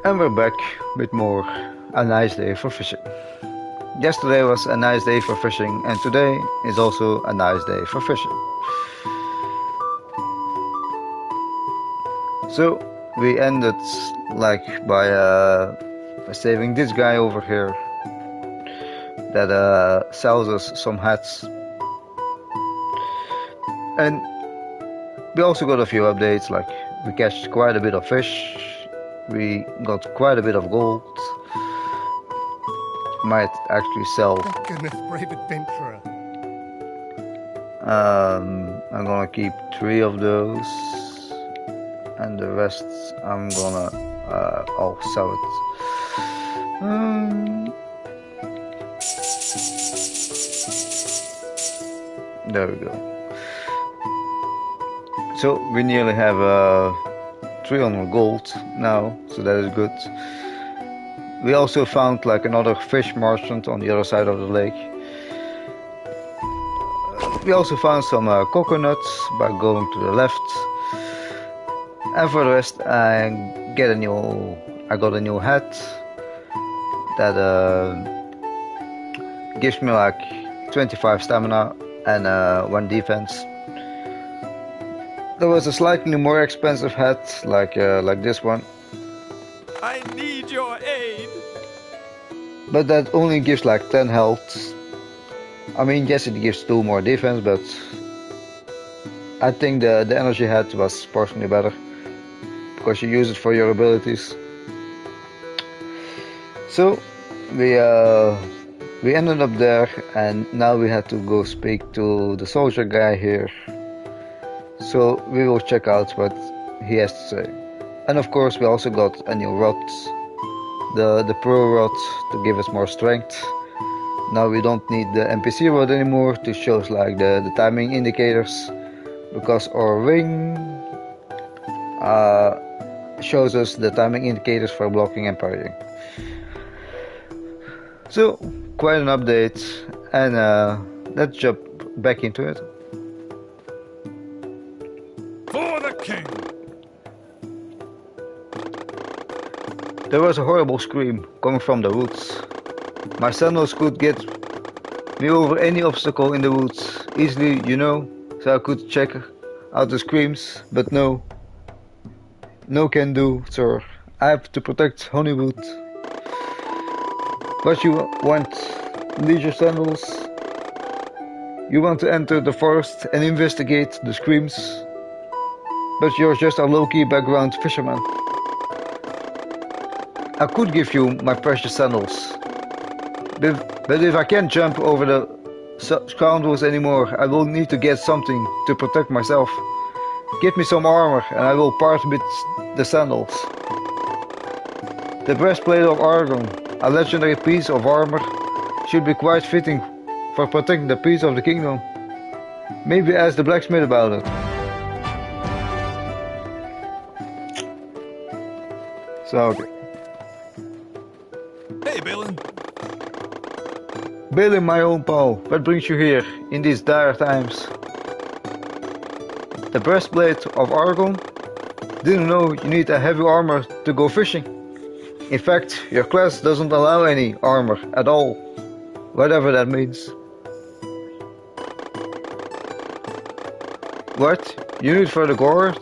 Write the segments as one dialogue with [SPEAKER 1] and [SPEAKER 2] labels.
[SPEAKER 1] And we're back with more a nice day for fishing. Yesterday was a nice day for fishing, and today is also a nice day for fishing. So we ended like by saving this guy over here that sells us some hats, and we also got a few updates. Like we catched quite a bit of fish, we got quite a bit of gold. Might actually sell.
[SPEAKER 2] Thank goodness, brave adventurer.
[SPEAKER 1] I'm gonna keep 3 of those, and the rest I'm gonna I'll sell it. There we go. So we nearly have 300 gold now, so that is good. We also found like another fish merchant on the other side of the lake. We also found some coconuts by going to the left. And for the rest, I got a new hat that gives me like 25 stamina and 1 defense. There was a slightly more expensive hat, like this one.
[SPEAKER 2] I need your aid.
[SPEAKER 1] But that only gives like 10 health. I mean, yes, it gives 2 more defense, but I think the energy hat was personally better because you use it for your abilities. So we ended up there, and now we had to go speak to the soldier guy here. So we will check out what he has to say. And of course we also got a new rod, the pro rod, to give us more strength. Now we don't need the NPC rod anymore to show us like the timing indicators, because our ring shows us the timing indicators for blocking and parrying. So quite an update, and let's jump back into it.
[SPEAKER 2] For the king!
[SPEAKER 1] There was a horrible scream coming from the woods. My sandals could get me over any obstacle in the woods easily, you know, so I could check out the screams, but no can do, sir. I have to protect Honeywood. What you want, leisure sandals? You want to enter the forest and investigate the screams, but you're just a low-key background fisherman. I could give you my precious sandals, but if I can't jump over the scoundrels anymore, I will need to get something to protect myself. Give me some armor and I will part with the sandals. The breastplate of Argon, a legendary piece of armor, should be quite fitting for protecting the peace of the kingdom. Maybe ask the blacksmith about it. So, okay.
[SPEAKER 2] Hey, Balin.
[SPEAKER 1] Balin, my own pal, what brings you here in these dire times? The breastplate of Argon? Didn't know you need a heavy armor to go fishing. In fact, your class doesn't allow any armor at all, whatever that means. What? You need for the guard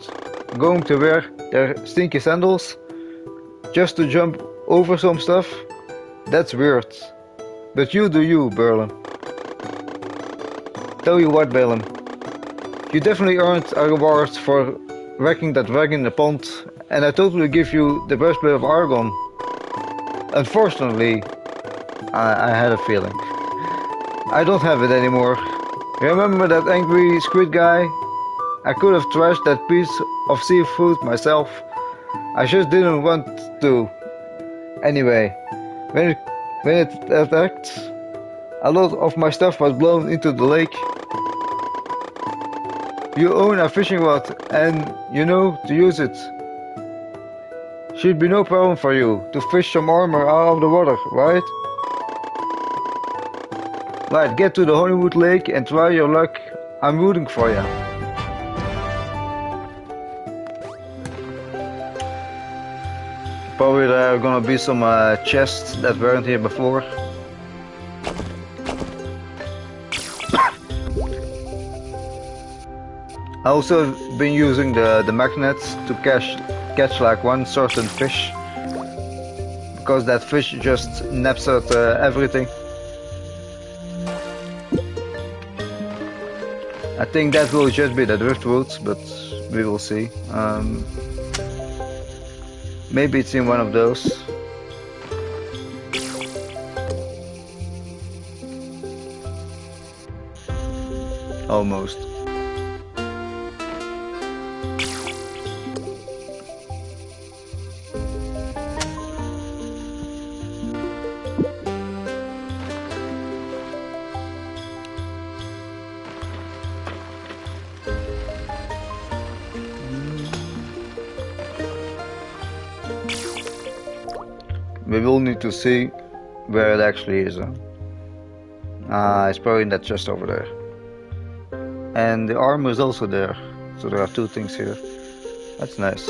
[SPEAKER 1] going to wear their stinky sandals just to jump over some stuff? That's weird. But you do you, Berlin. Tell you what, Balin, you definitely earned a reward for wrecking that dragon in the pond, and I totally give you the breastplate of Argon. Unfortunately, I had a feeling. I don't have it anymore. Remember that angry squid guy? I could have trashed that piece of seafood myself. I just didn't want to. Anyway, when it attacked, a lot of my stuff was blown into the lake. You own a fishing rod and you know to use it. Should be no problem for you to fish some armor out of the water, right? Right, get to the Honeywood Lake and try your luck. I'm rooting for you. Probably there are gonna be some chests that weren't here before. I also have been using the magnets to catch like one certain fish, because that fish just naps at everything. I think that will just be the driftwood, but we will see. Maybe it's in one of those. Almost. We will need to see where it actually is. It's probably in that chest over there. And the armor is also there. So there are two things here. That's nice.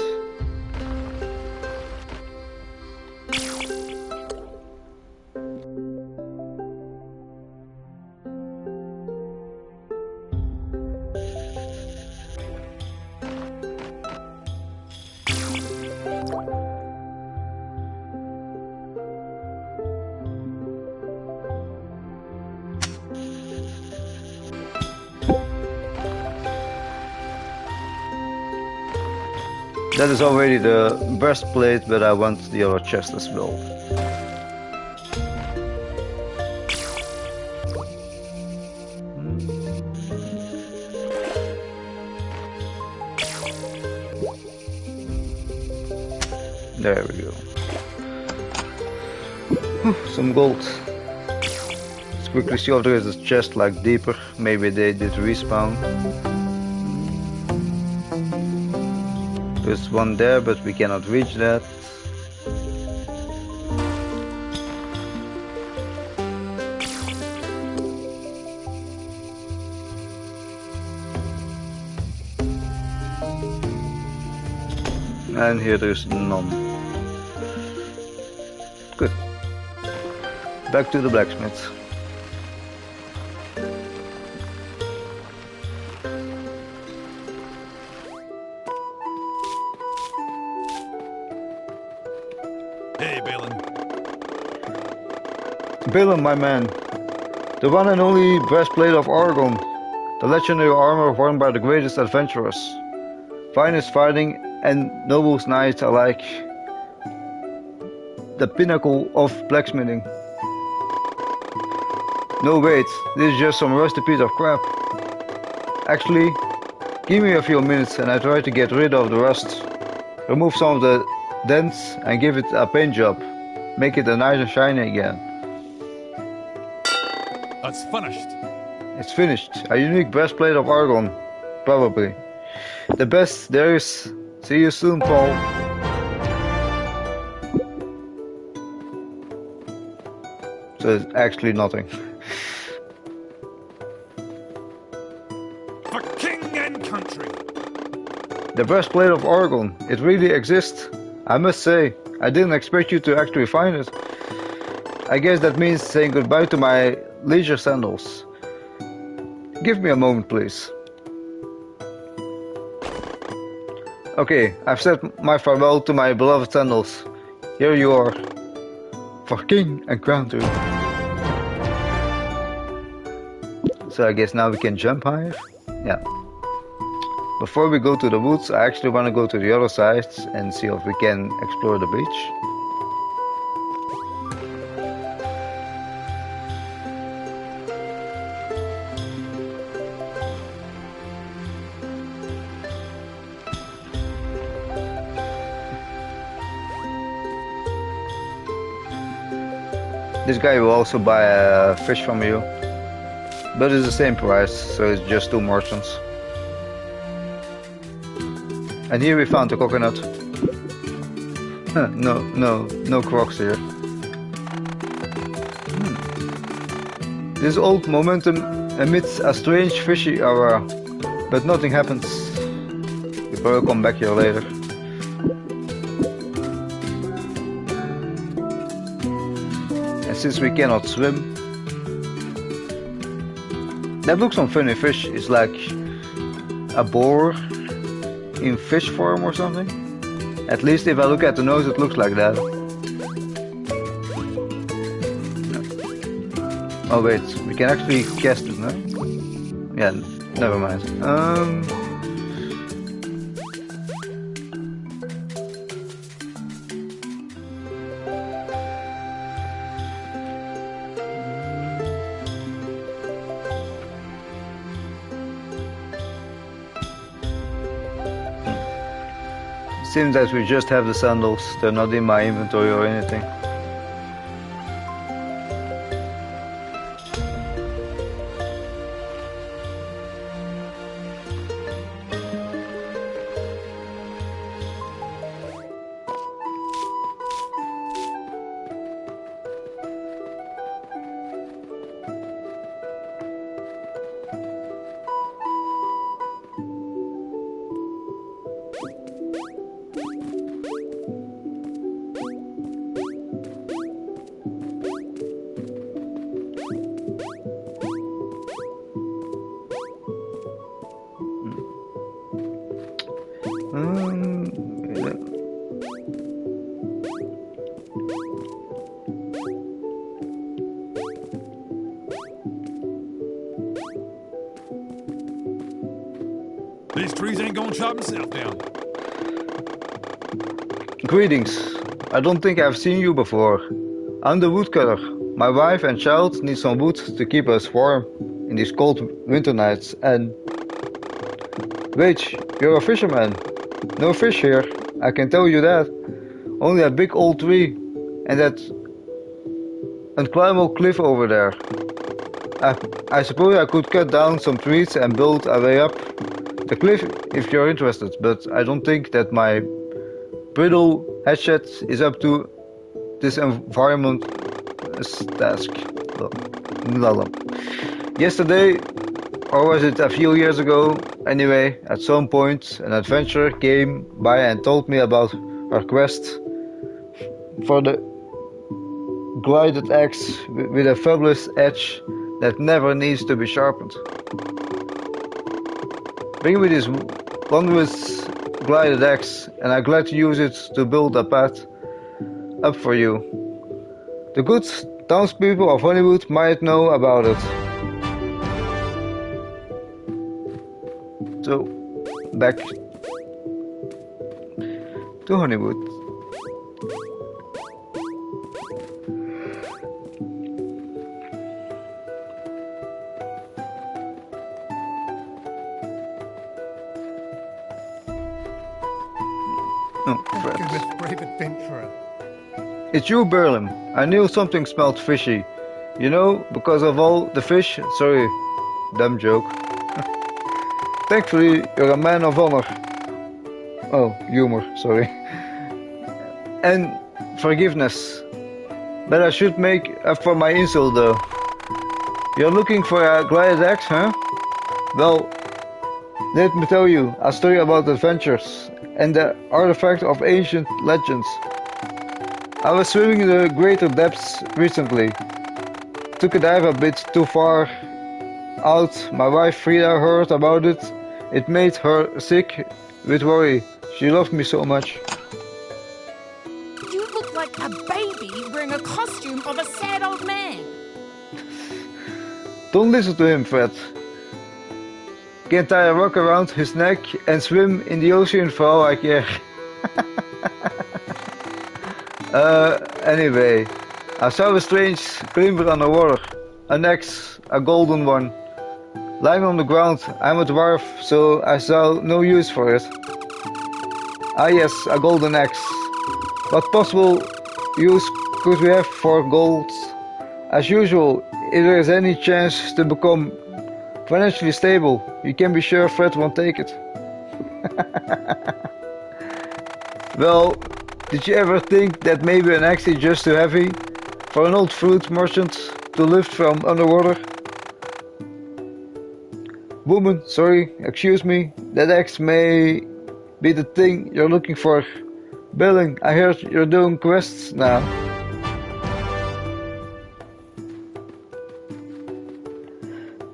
[SPEAKER 1] That is already the breastplate, but I want the other chest as well. There we go. Some gold. Let's quickly see if there is a chest like deeper. Maybe they did respawn. There's one there, but we cannot reach that. And here there's none. Good. Back to the blacksmith. Balin, my man, the one and only breastplate of Argon, the legendary armor worn by the greatest adventurers, finest fighting and noblest knights alike, the pinnacle of blacksmithing. No wait, this is just some rusty piece of crap. Actually, give me a few minutes and I try to get rid of the rust, remove some of the dents and give it a paint job, make it nice and shiny again.
[SPEAKER 2] It's finished.
[SPEAKER 1] It's finished. A unique breastplate of Argon. Probably. The best there is. See you soon, Paul. So it's actually nothing.
[SPEAKER 2] For king and country.
[SPEAKER 1] The breastplate of Argon. It really exists. I must say, I didn't expect you to actually find it. I guess that means saying goodbye to my leisure sandals. Give me a moment, please. Okay, I've said my farewell to my beloved sandals. Here you are. For king and crown too. So I guess now we can jump higher? Yeah. Before we go to the woods, I actually want to go to the other side and see if we can explore the beach. This guy will also buy a fish from you, but it's the same price, so it's just 2 merchants. And here we found a coconut. No crocs here. This old momentum emits a strange fishy aura, but nothing happens. We probably come back here later. since we cannot swim. That looks some funny fish. It's like a boar in fish form or something. At least if I look at the nose, it looks like that. Oh wait, we can actually cast it, no? Yeah, never mind. Seems that we just have the sandals, they're not in my inventory or anything. Yeah.
[SPEAKER 2] These trees ain't gonna chop themselves down.
[SPEAKER 1] Greetings. I don't think I've seen you before. I'm the woodcutter. My wife and child need some wood to keep us warm in these cold winter nights. And wait, you're a fisherman. No fish here, I can tell you that. Only a big old tree and that unclimbable cliff over there. I suppose I could cut down some trees and build a way up the cliff if you're interested, but I don't think that my brittle hatchet is up to this environment task. Yesterday, or was it a few years ago? Anyway, at some point an adventurer came by and told me about her quest for the glided axe with a fabulous edge that never needs to be sharpened. Bring me this wondrous glided axe and I'm glad to use it to build a path up for you. The good townspeople of Honeywood might know about it. So, back to Honeywood. Oh,
[SPEAKER 3] Thank goodness, brave adventurer.
[SPEAKER 1] it's you, Berlin. I knew something smelled fishy. You know, because of all the fish. Sorry, dumb joke. Thankfully, you're a man of honor. Oh, humor, sorry. And forgiveness. But I should make up for my insult though. You're looking for a glided axe, huh? Well, let me tell you a story about adventures and the artifact of ancient legends. I was swimming in the greater depths recently. Took a dive a bit too far out. My wife Frida heard about it. It made her sick with worry. She loved me so much.
[SPEAKER 4] You look like a baby wearing a costume of a sad old man.
[SPEAKER 1] Don't listen to him, Fred. Can't tie a rock around his neck and swim in the ocean for all I care. Anyway, I saw a strange glimmer underwater. An axe, a golden one. Lying on the ground. I'm a dwarf, so I saw no use for it. Ah yes, a golden axe. What possible use could we have for gold? As usual, if there is any chance to become financially stable, you can be sure Fred won't take it. Well, did you ever think that maybe an axe is just too heavy for an old fruit merchant to lift from underwater? Woman, sorry, excuse me, that axe may be the thing you're looking for. Billing, I heard you're doing quests now.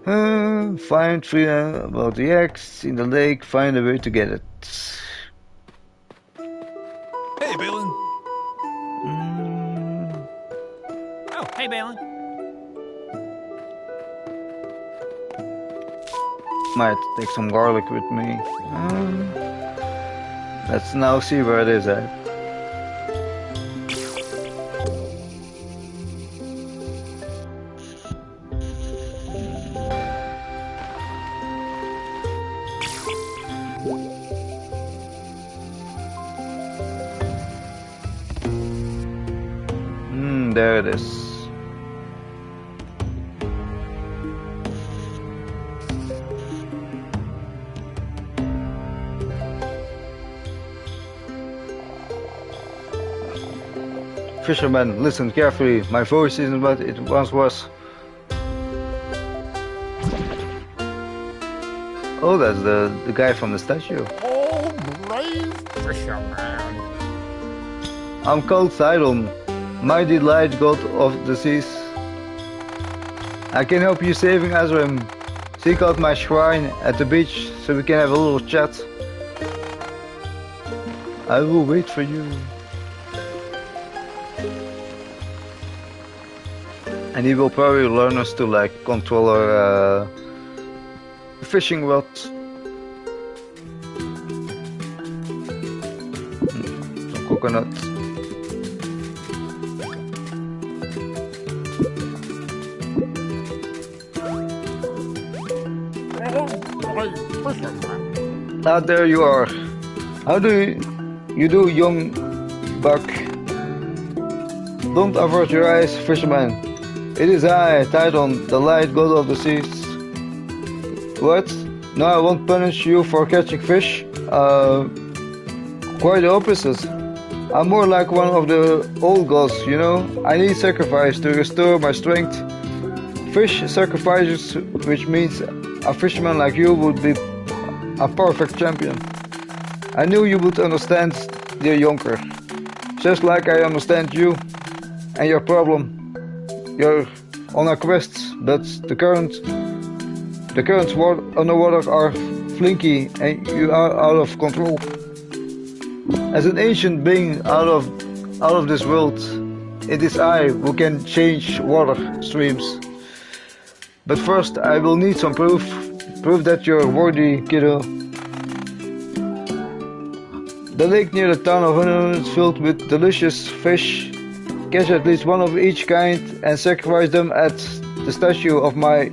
[SPEAKER 1] Find three about the eggs in the lake. Find a way to get it.
[SPEAKER 2] Hey, Balin.
[SPEAKER 4] Oh, hey, Balin.
[SPEAKER 1] Might take some garlic with me. Let's now see where it is at. There it is. Fisherman, listen carefully. My voice isn't what it once was. Oh, that's the guy from the statue.
[SPEAKER 3] Oh, brave fisherman.
[SPEAKER 1] I'm called Sidon, mighty light god of the seas. I can help you saving Azrim. Seek out my shrine at the beach so we can have a little chat. I will wait for you. And he will probably learn us to like control our fishing rod. Some coconut. Ah, there you are. How do you do, young buck? Don't avert your eyes, fisherman. It is I, Titan, the light god of the seas. What? No, I won't punish you for catching fish. Quite the opposite. I'm more like one of the old gods, you know. I need sacrifice to restore my strength. Fish sacrifices, which means a fisherman like you would be a perfect champion. I knew you would understand, dear Jonker. Just like I understand you and your problem. You're on a quest, but the currents underwater are flinky and you are out of control. As an ancient being out of this world, it is I who can change water streams. But first I will need some proof that you're worthy, kiddo. The lake near the town of Hunun is filled with delicious fish. Catch at least one of each kind and sacrifice them at the statue of my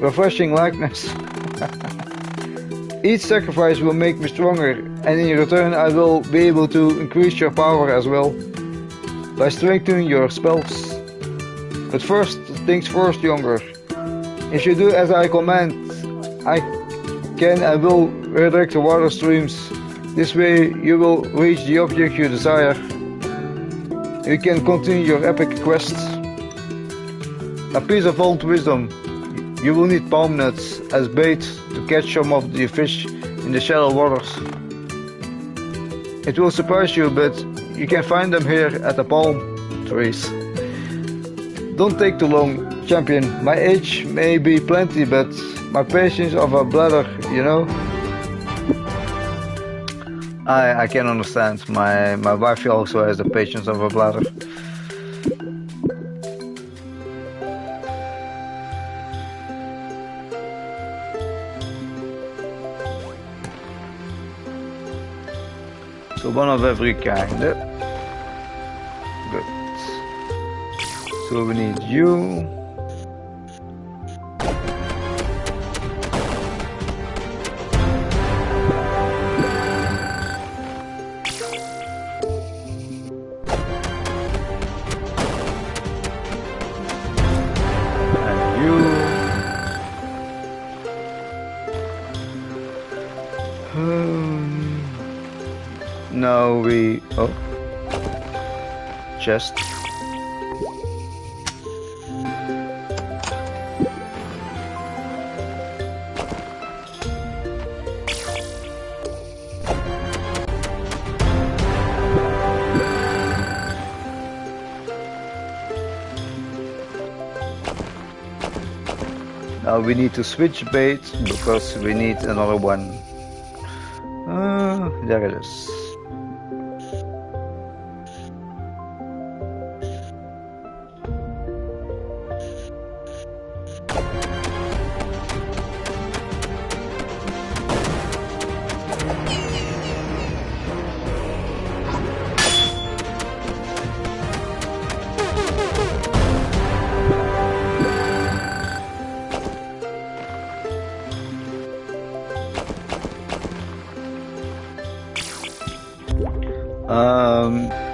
[SPEAKER 1] refreshing likeness. Each sacrifice will make me stronger, and in return I will be able to increase your power as well, by strengthening your spells. But first things first, younger. If you do as I command, I can and will redirect the water streams. This way you will reach the object you desire. You can continue your epic quest. A piece of old wisdom. You will need palm nuts as bait to catch some of the fish in the shallow waters. It will surprise you, but you can find them here at the palm trees. Don't take too long, champion. My age may be plenty, but my patience of a bladder, you know. I can understand. My wife also has the patience of a bladder. So one of every kind. Good. So we need you. Now we... oh. Chest. We need to switch bait because we need another one. There it is.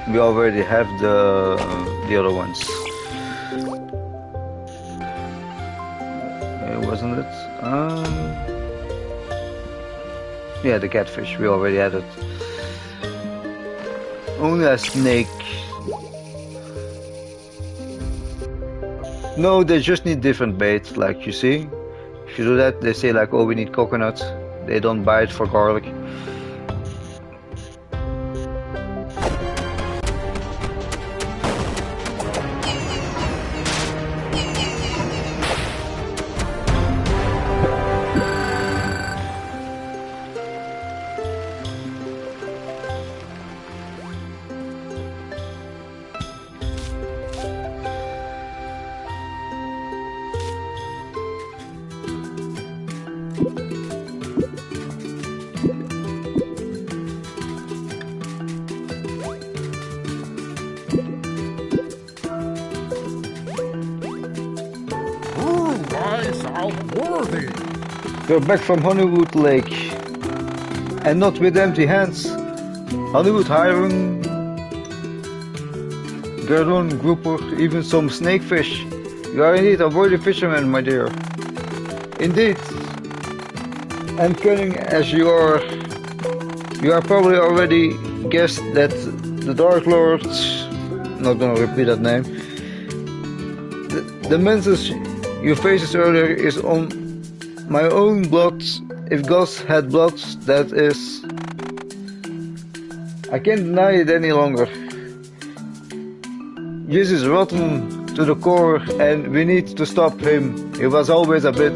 [SPEAKER 1] We already have the other ones. Wasn't it? Yeah, the catfish. We already had it. Only a snake. No, they just need different bait. Like you see, if you do that, they say like, "Oh, we need coconut." They don't buy it for garlic.
[SPEAKER 3] Worthy.
[SPEAKER 1] We're back from Honeywood Lake, and not with empty hands. Hollywood hiring, Gardon, grouper, even some snakefish. You are indeed a worthy fisherman, my dear. Indeed. And cunning as you are probably already guessed that the Dark Lord, not gonna repeat that name, the menses you faces earlier is on my own blood. If gods had blood, that is. I can't deny it any longer. This is rotten to the core and we need to stop him. He was always a bit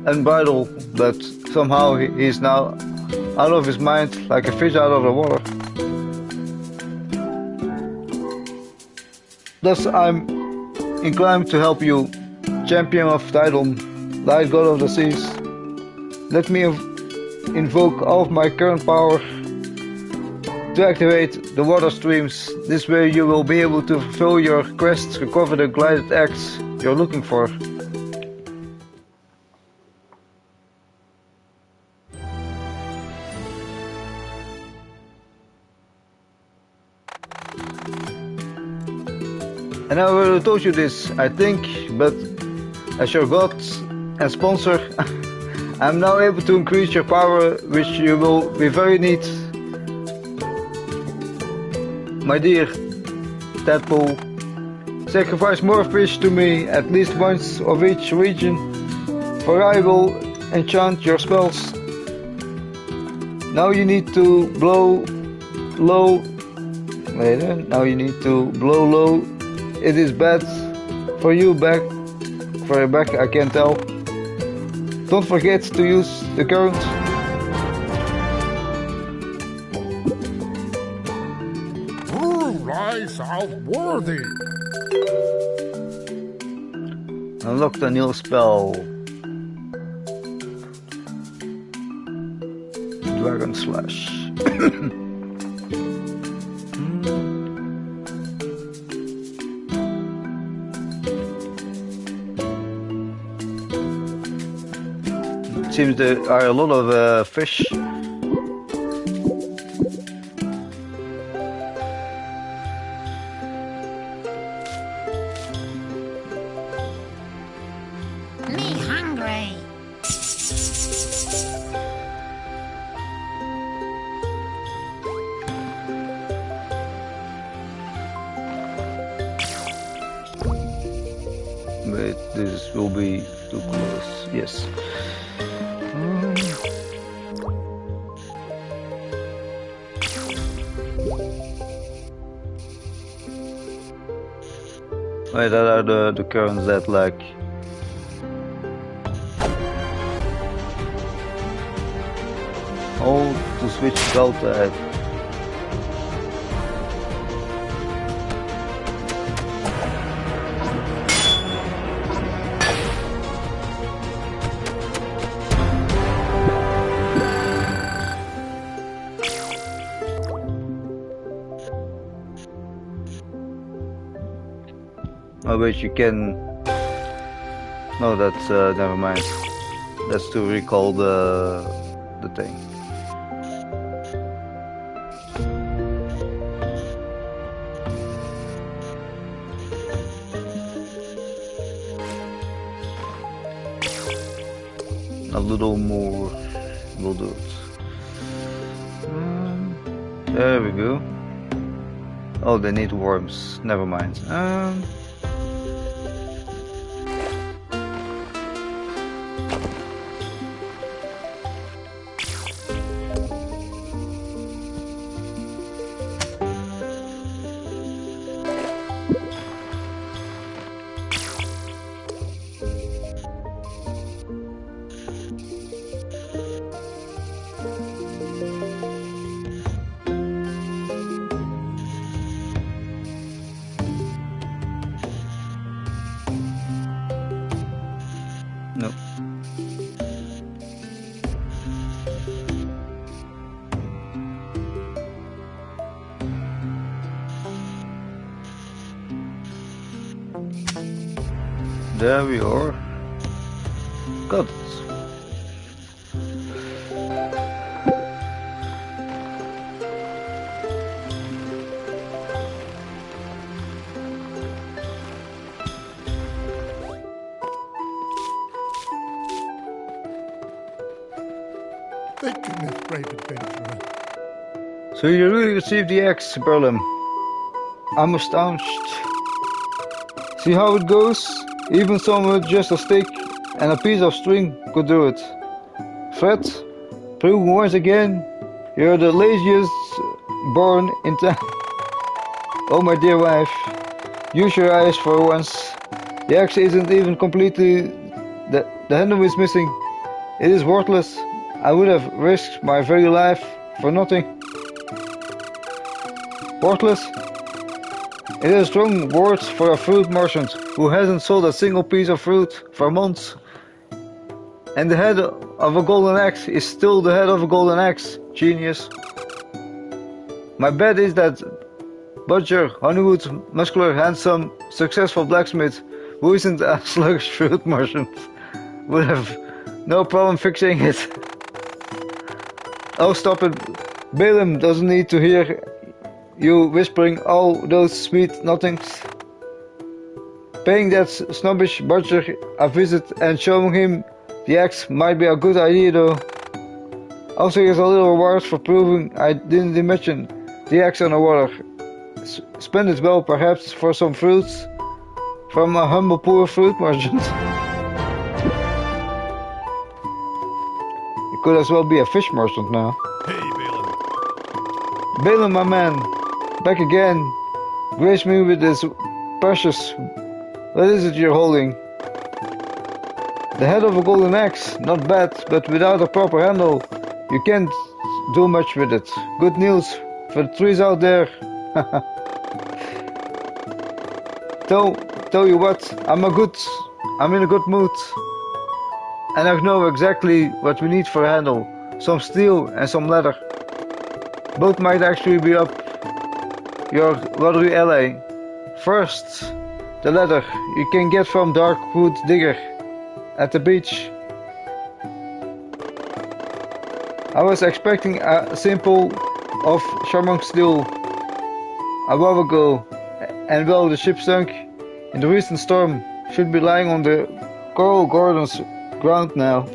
[SPEAKER 1] unbridled, but somehow he's now out of his mind like a fish out of the water. Thus I'm inclined to help you, champion of Tidon, light god of the seas. Let me invoke all of my current power to activate the water streams. This way you will be able to fulfill your quest, recover the glided axe you're looking for. And I already told you this, I think, but as your god and sponsor, I'm now able to increase your power, which you will be very neat. My dear tadpole, sacrifice more fish to me, at least once of each region, for I will enchant your spells. Now you need to blow low. Later, now you need to blow low. It is bad for you back. For your back, I can tell. Don't forget to use the current.
[SPEAKER 3] Rise out worthy.
[SPEAKER 1] Unlock the new spell. Dragon Slash. Seems there are a lot of fish.
[SPEAKER 4] Me hungry.
[SPEAKER 1] Wait, this will be too close. Yes. Wait, that are the currents that like Hold to switch delta head. Oh wait, you can... No, that's never mind. That's to recall the thing. A little more will do it. There we go. Oh, they need worms. Never mind. No. There we are. Got it.
[SPEAKER 3] Thinking this brave adventurer.
[SPEAKER 1] So you really received the axe, Berlin. I'm astonished. See how it goes? Even someone with just a stick and a piece of string could do it. Fred, prove once again, you're the laziest born in town. Oh my dear wife, use your eyes for once. The axe isn't even completely... The handle is missing. It is worthless. I would have risked my very life for nothing. Worthless? It is strong words for a fruit merchant who hasn't sold a single piece of fruit for months. And the head of a golden axe is still the head of a golden axe, genius. My bet is that Butcher, Honeywood, muscular, handsome, successful blacksmith who isn't a sluggish fruit merchant would have no problem fixing it. Oh, stop it. Balaam doesn't need to hear you whispering all those sweet nothings. Paying that snobbish butcher a visit and showing him the axe might be a good idea though. Also here's a little reward for proving I didn't imagine the axe on the water. Spend it well perhaps for some fruits from a humble poor fruit merchant. You could as well be a fish merchant now.
[SPEAKER 2] Hey, Balaam.
[SPEAKER 1] Balaam, my man, back again. Grace me with this precious... What is it you're holding? The head of a golden axe, not bad, but without a proper handle, you can't do much with it. Good news for the trees out there. Tell you what, I'm in a good mood. And I know exactly what we need for a handle. Some steel and some leather. Both might actually be up your watery alley. First, the leather you can get from Darkwood Digger at the beach. I was expecting a sample of charmant steel a while ago, and well, the ship sunk in the recent storm should be lying on the Coral Gardens ground now.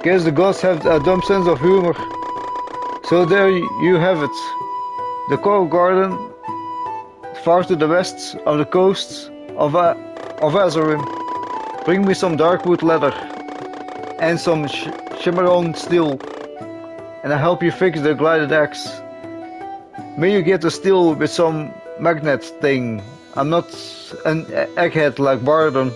[SPEAKER 1] Guess the gods have a dumb sense of humor. So there you have it. The Coral Garden, far to the west of the coast of Azorim. Bring me some darkwood leather and some Shimmeron steel, and I help you fix the glided axe. May you get the steel with some magnet thing. I'm not an egghead like Bardon.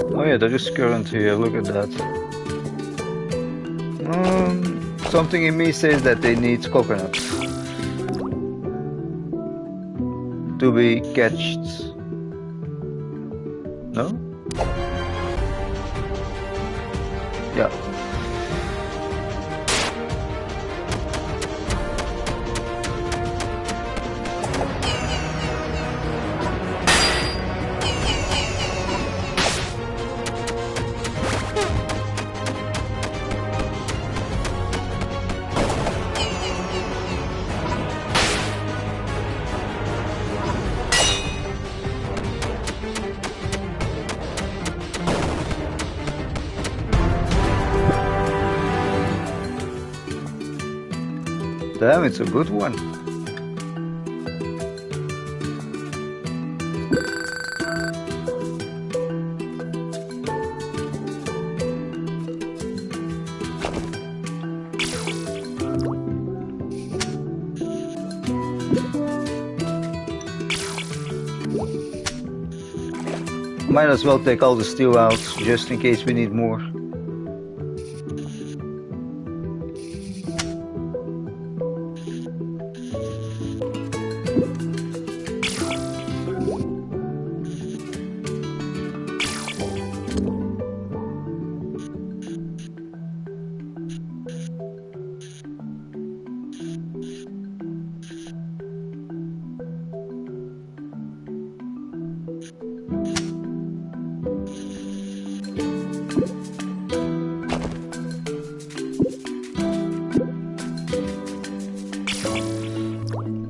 [SPEAKER 1] Oh yeah, there is current here, look at that. Something in me says that they need coconuts to be catched. No? Yeah. Damn, it's a good one. Might as well take all the steel out, just in case we need more.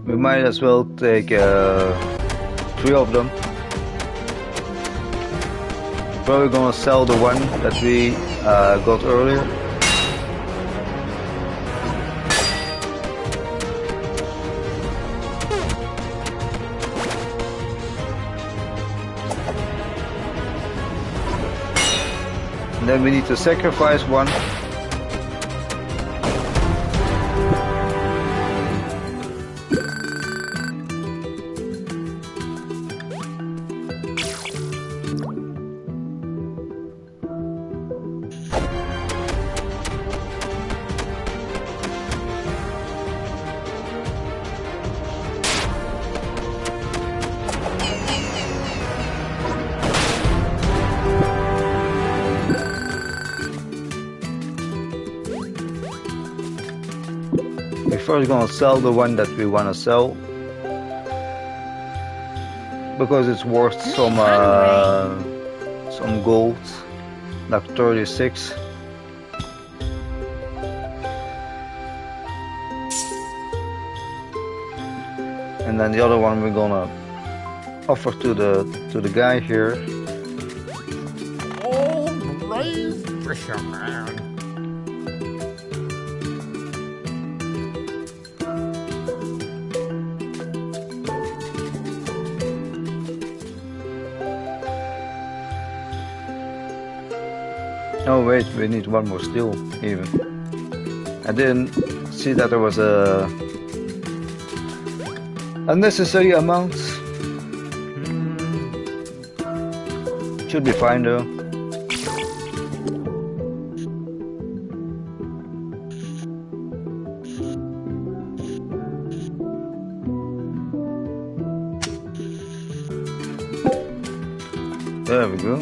[SPEAKER 1] We might as well take 3 of them. Probably gonna sell the one that we got earlier. And then we need to sacrifice one. We're first gonna sell the one that we wanna sell because it's worth some gold, like 36. And then the other one we're gonna offer to the guy here.
[SPEAKER 3] Oh, brave fisherman.
[SPEAKER 1] Oh wait, we need one more steel even. I didn't see that there was a unnecessary amount. Should be fine though. There we go.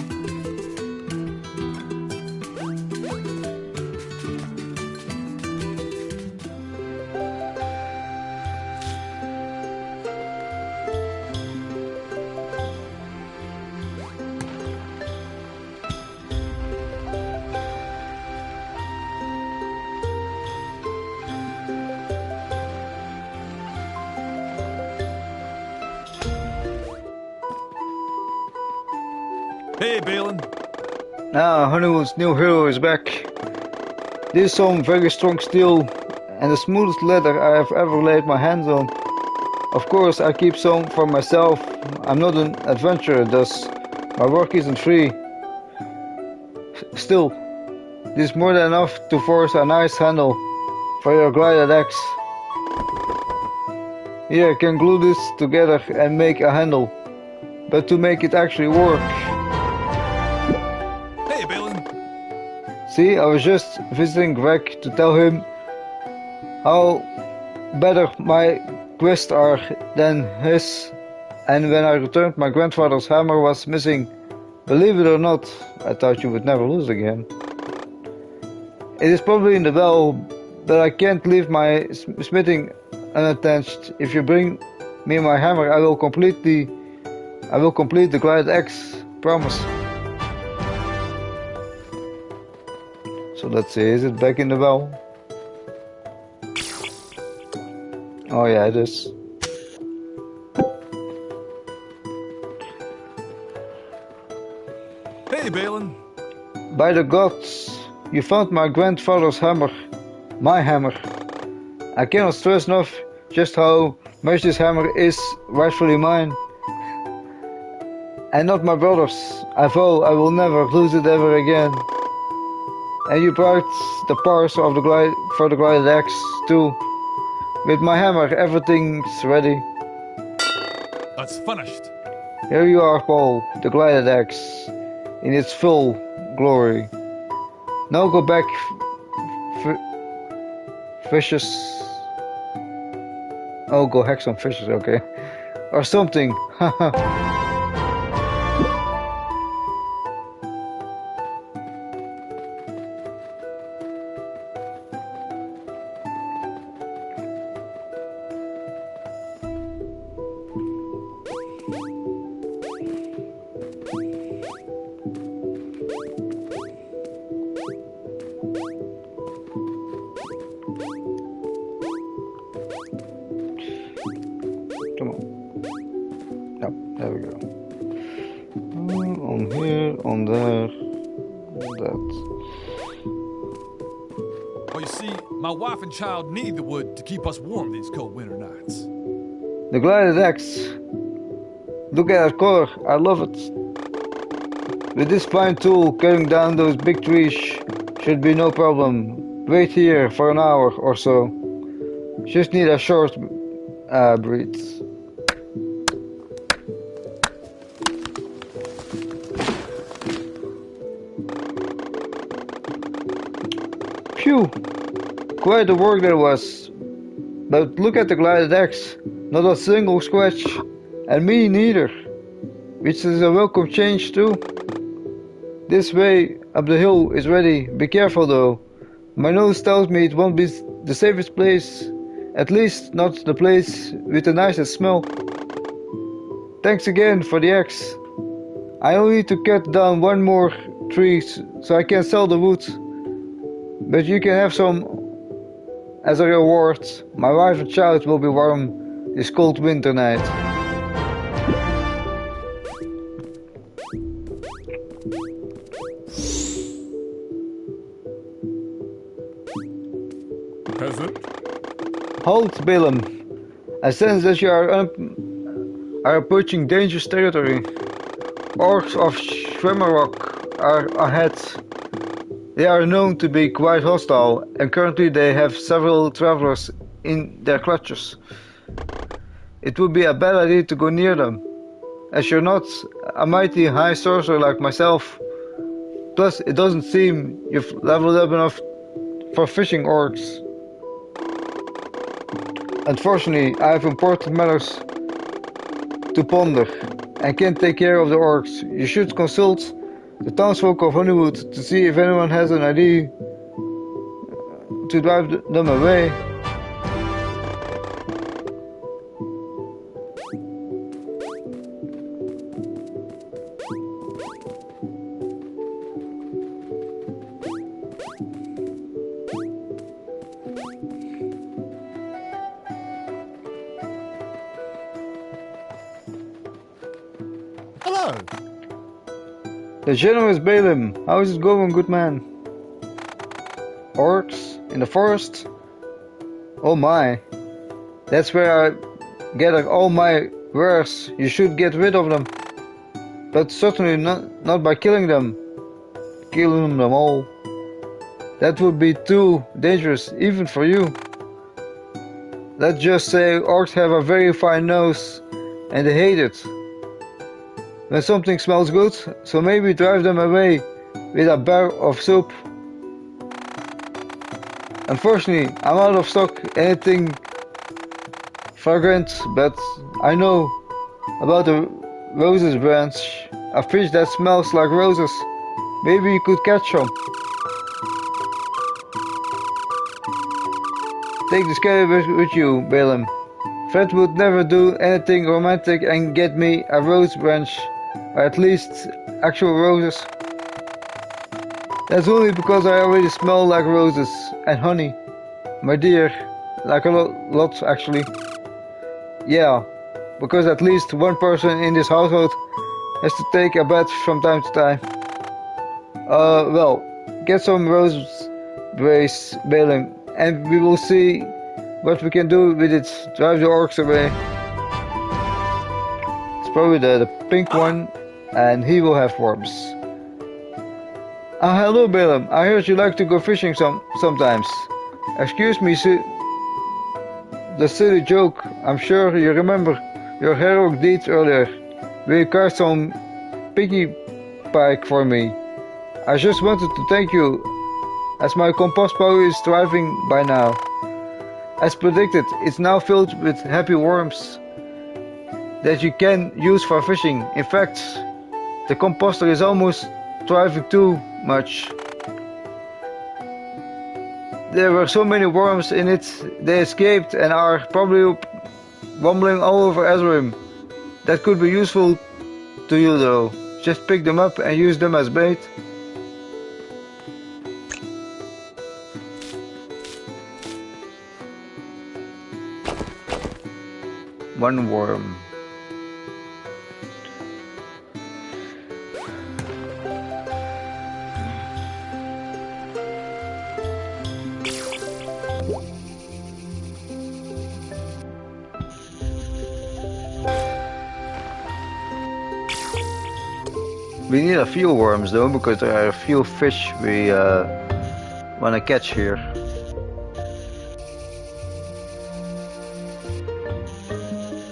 [SPEAKER 2] Hey, Balin.
[SPEAKER 1] Ah, Honeywood's new hero is back. This is some very strong steel and the smoothest leather I have ever laid my hands on. Of course, I keep some for myself. I'm not an adventurer, thus my work isn't free. Still, this is more than enough to force a nice handle for your glided axe. Here, I can glue this together and make a handle, but to make it actually work.
[SPEAKER 2] Hey, Balin.
[SPEAKER 1] See, I was just visiting Greg to tell him how better my quests are than his, and when I returned my grandfather's hammer was missing. Believe it or not, I thought you would never lose again. It is probably in the well, but I can't leave my smithing unattached. If you bring me my hammer, I will complete the glided axe. Promise. So let's see, is it back in the well? Oh yeah, it is.
[SPEAKER 2] Hey, Balin.
[SPEAKER 1] By the gods, you found my grandfather's hammer. My hammer. I cannot stress enough just how much this hammer is rightfully mine. And not my brother's. I vow I will never lose it ever again. And you brought the parts of the glided axe too. With my hammer, everything's ready.
[SPEAKER 2] That's finished.
[SPEAKER 1] Here you are, Paul, the glided axe, in its full glory. Now go back, fishes. Oh, go hack some fishes, okay. Or something, haha. Come on. Yep, there we go. On here, on there, that.
[SPEAKER 2] Well, you see, my wife and child need the wood to keep us warm these cold winter nights.
[SPEAKER 1] The glided axe. Look at that color, I love it. With this fine tool, cutting down those big trees should be no problem. Wait here for an hour or so. Just need a short breathe. Phew! Quite the work there was. But look at the glided axe. Not a single scratch. And me neither. Which is a welcome change too. This way up the hill is ready. Be careful though. My nose tells me it won't be the safest place. At least not the place with the nicest smell. Thanks again for the axe. I only need to cut down one more tree so I can sell the wood. But you can have some as a reward. My wife and child will be warm this cold winter night.
[SPEAKER 2] Peasant?
[SPEAKER 1] Halt, Balaam. I sense that you are approaching dangerous territory. Orcs of Shremarok are ahead. They are known to be quite hostile, and currently they have several travelers in their clutches. It would be a bad idea to go near them, as you're not a mighty high sorcerer like myself. Plus, it doesn't seem you've leveled up enough for fishing orcs. Unfortunately, I have important matters to ponder, and can't take care of the orcs. You should consult the townsfolk of Honeywood to see if anyone has an idea to drive them away.
[SPEAKER 3] Hello.
[SPEAKER 1] The generous Balaam, how is it going, good man? Orcs in the forest? Oh my, that's where I gather all my wares, you should get rid of them. But certainly not by killing them. Killing them all. That would be too dangerous, even for you. Let's just say orcs have a very fine nose, and they hate it when something smells good, so maybe drive them away with a bar of soap. Unfortunately, I'm out of stock anything fragrant, but I know about the roses branch, a fish that smells like roses. Maybe you could catch some. Take the scary with you, Balaam. Fred would never do anything romantic and get me a rose branch, or at least actual roses. That's only because I already smell like roses and honey, my dear, like a lot actually. Yeah, because at least one person in this household has to take a bath from time to time. Well, get some rose brace, Balaam, and we will see what we can do with it. Drive the orcs away. It's probably the pink one, and he will have worms. Hello, Balaam. I heard you like to go fishing sometimes. Excuse me, the silly joke. I'm sure you remember your heroic deeds earlier. Will you cast some piggy pike for me? I just wanted to thank you, as my compost pile is thriving by now. As predicted, it's now filled with happy worms that you can use for fishing. In fact, the composter is almost thriving too much. There were so many worms in it, they escaped and are probably wobbling all over Ezrim. That could be useful to you though. Just pick them up and use them as bait. One worm. We need a few worms though, because there are a few fish we wanna catch here.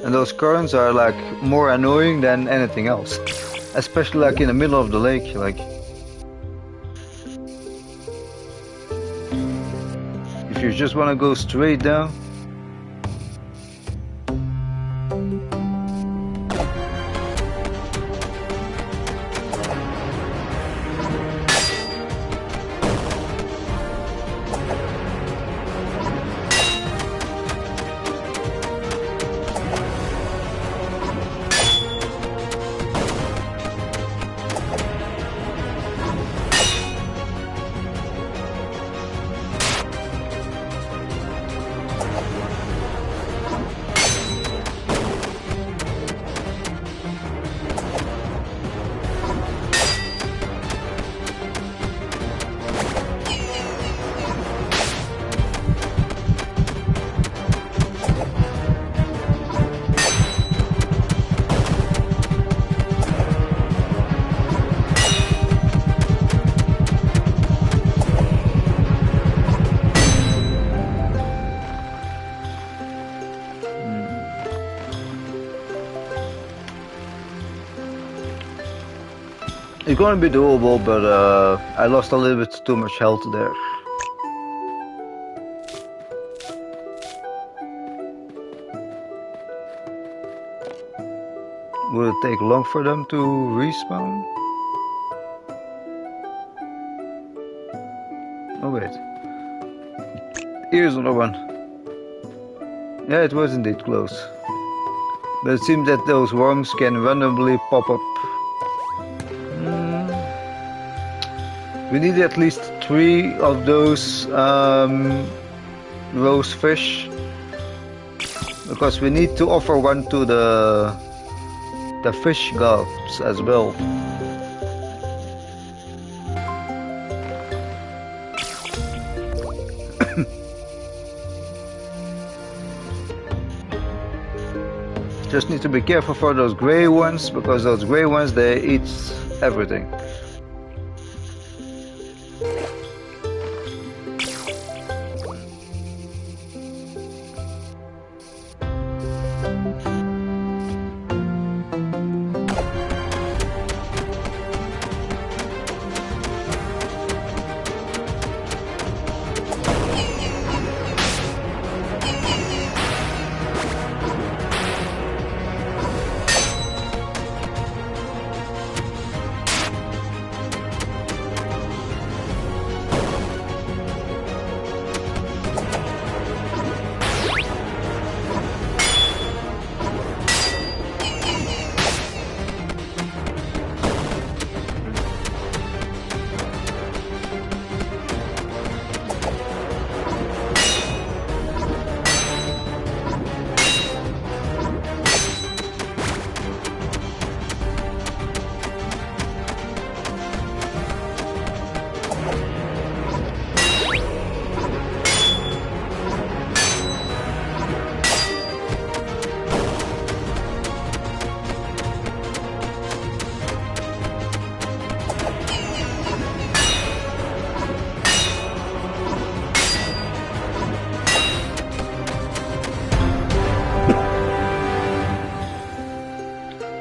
[SPEAKER 1] And those currents are like more annoying than anything else. Especially like in the middle of the lake, like. If you just wanna go straight down. It's gonna be doable, but I lost a little bit too much health there. Will it take long for them to respawn? Oh wait. Here's another one. Yeah, it was indeed close. But it seems that those worms can randomly pop up. We need at least 3 of those rose fish, because we need to offer one to the fish gods as well. Just need to be careful for those gray ones, because those gray ones, they eat everything.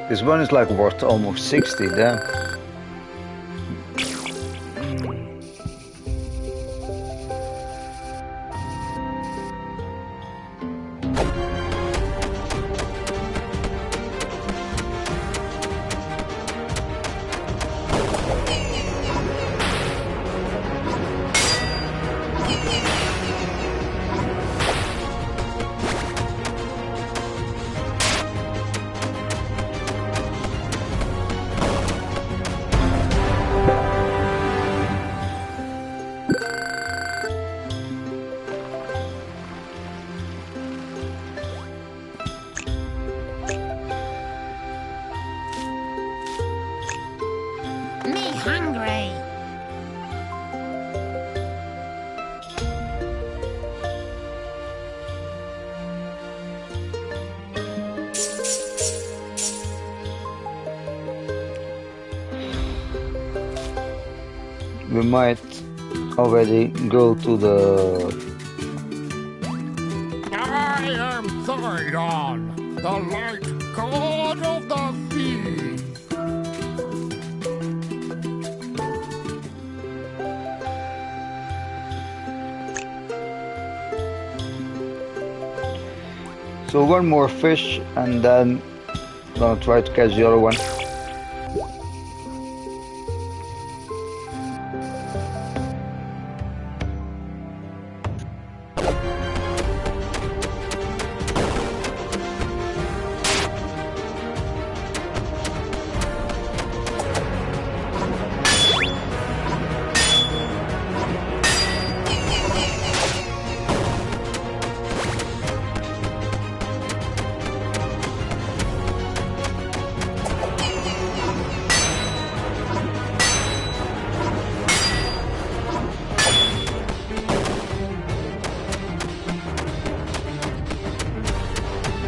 [SPEAKER 1] This one is like worth almost 60, damn.
[SPEAKER 4] Me hungry.
[SPEAKER 1] We might already go to the...
[SPEAKER 3] I am Sidon, the light god of the sea.
[SPEAKER 1] So one more fish, and then gonna try to catch the other one.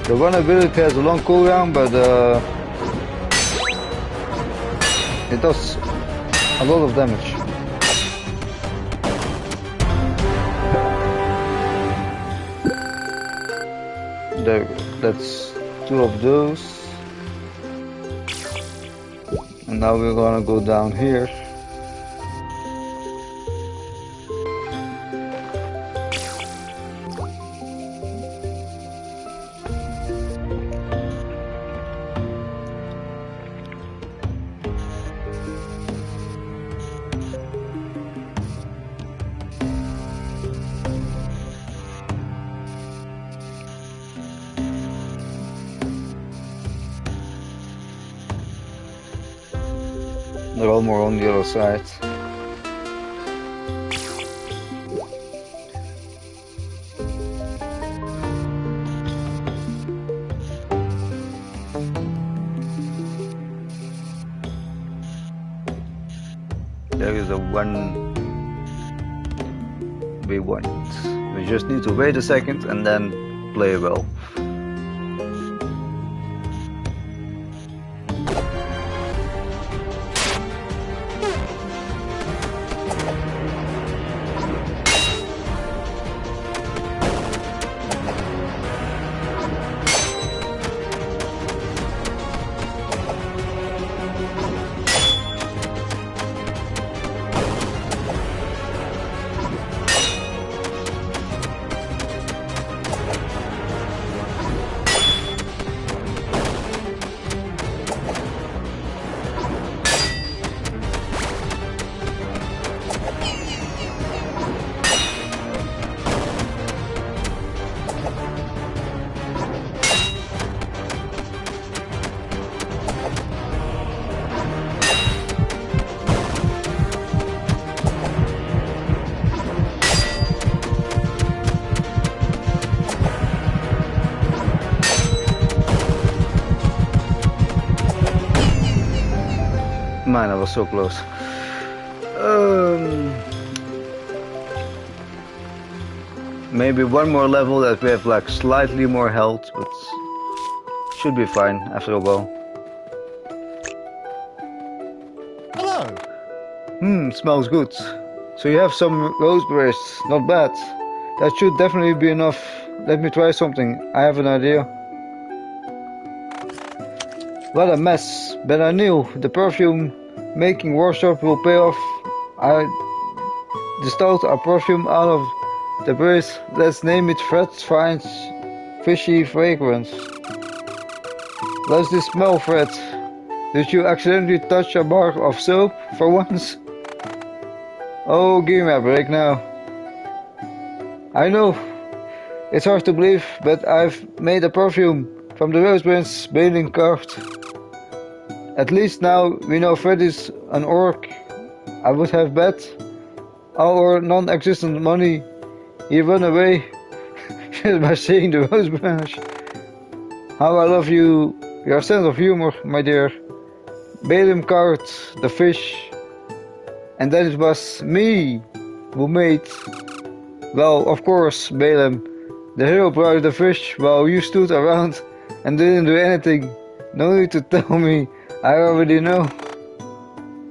[SPEAKER 1] The one ability has a long cooldown, but it does a lot of damage. There, that's two of those. And now we're gonna go down here. They're all more on the other side. There is the one we want. We just need to wait a second and then play well. man, I was so close. Maybe one more level that we have like slightly more health, but should be fine after a while.
[SPEAKER 3] Hello.
[SPEAKER 1] Smells good. So you have some roseberries, not bad. That should definitely be enough. Let me try something. I have an idea. What a mess, but I knew the perfume making workshop will pay off. I distilled a perfume out of the berries. Let's name it Fred's Fine Fishy Fragrance. Does this smell, Fred? Did you accidentally touch a bar of soap for once? Oh, give me a break now. I know, it's hard to believe, but I've made a perfume from the Roseberry's baling cart. At least now we know Fred is an orc. I would have bet all our non-existent money he run away just by seeing the Roseberry. How I love you, your sense of humor, my dear. Balaam caught the fish, and then it was me who made. Well, of course, Balaam. The hero brought the fish while you stood around and didn't do anything. No need to tell me, I already know.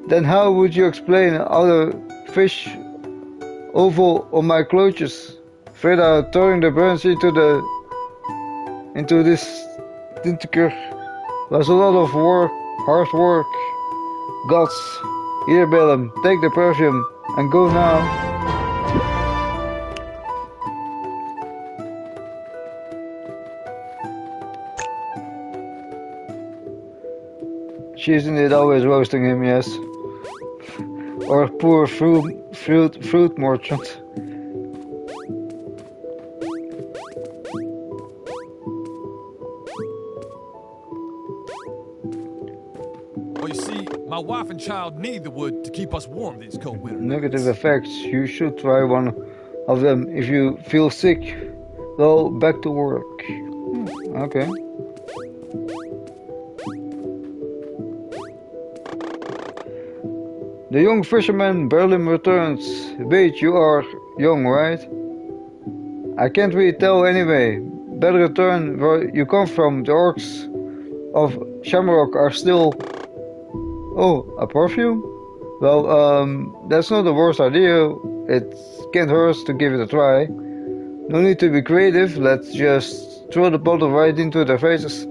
[SPEAKER 1] Then how would you explain all the fish oval on my clothes? Freda throwing the burns into this tentacle was a lot of work, hard work. Gods, here Balaam, take the perfume and go now. She's indeed always roasting him, yes. Or poor fruit merchant.
[SPEAKER 2] Well, you see, my wife and child need the wood to keep us warm these cold winter nights.
[SPEAKER 1] Negative effects. You should try one of them if you feel sick. Well, back to work. Okay. The young fisherman barely returns. Wait, you are young, right? I can't really tell anyway. Better return where you come from. The orcs of Shamrock are still... Oh, a perfume? Well, that's not the worst idea. It can't hurt to give it a try. No need to be creative. Let's just throw the bottle right into their faces.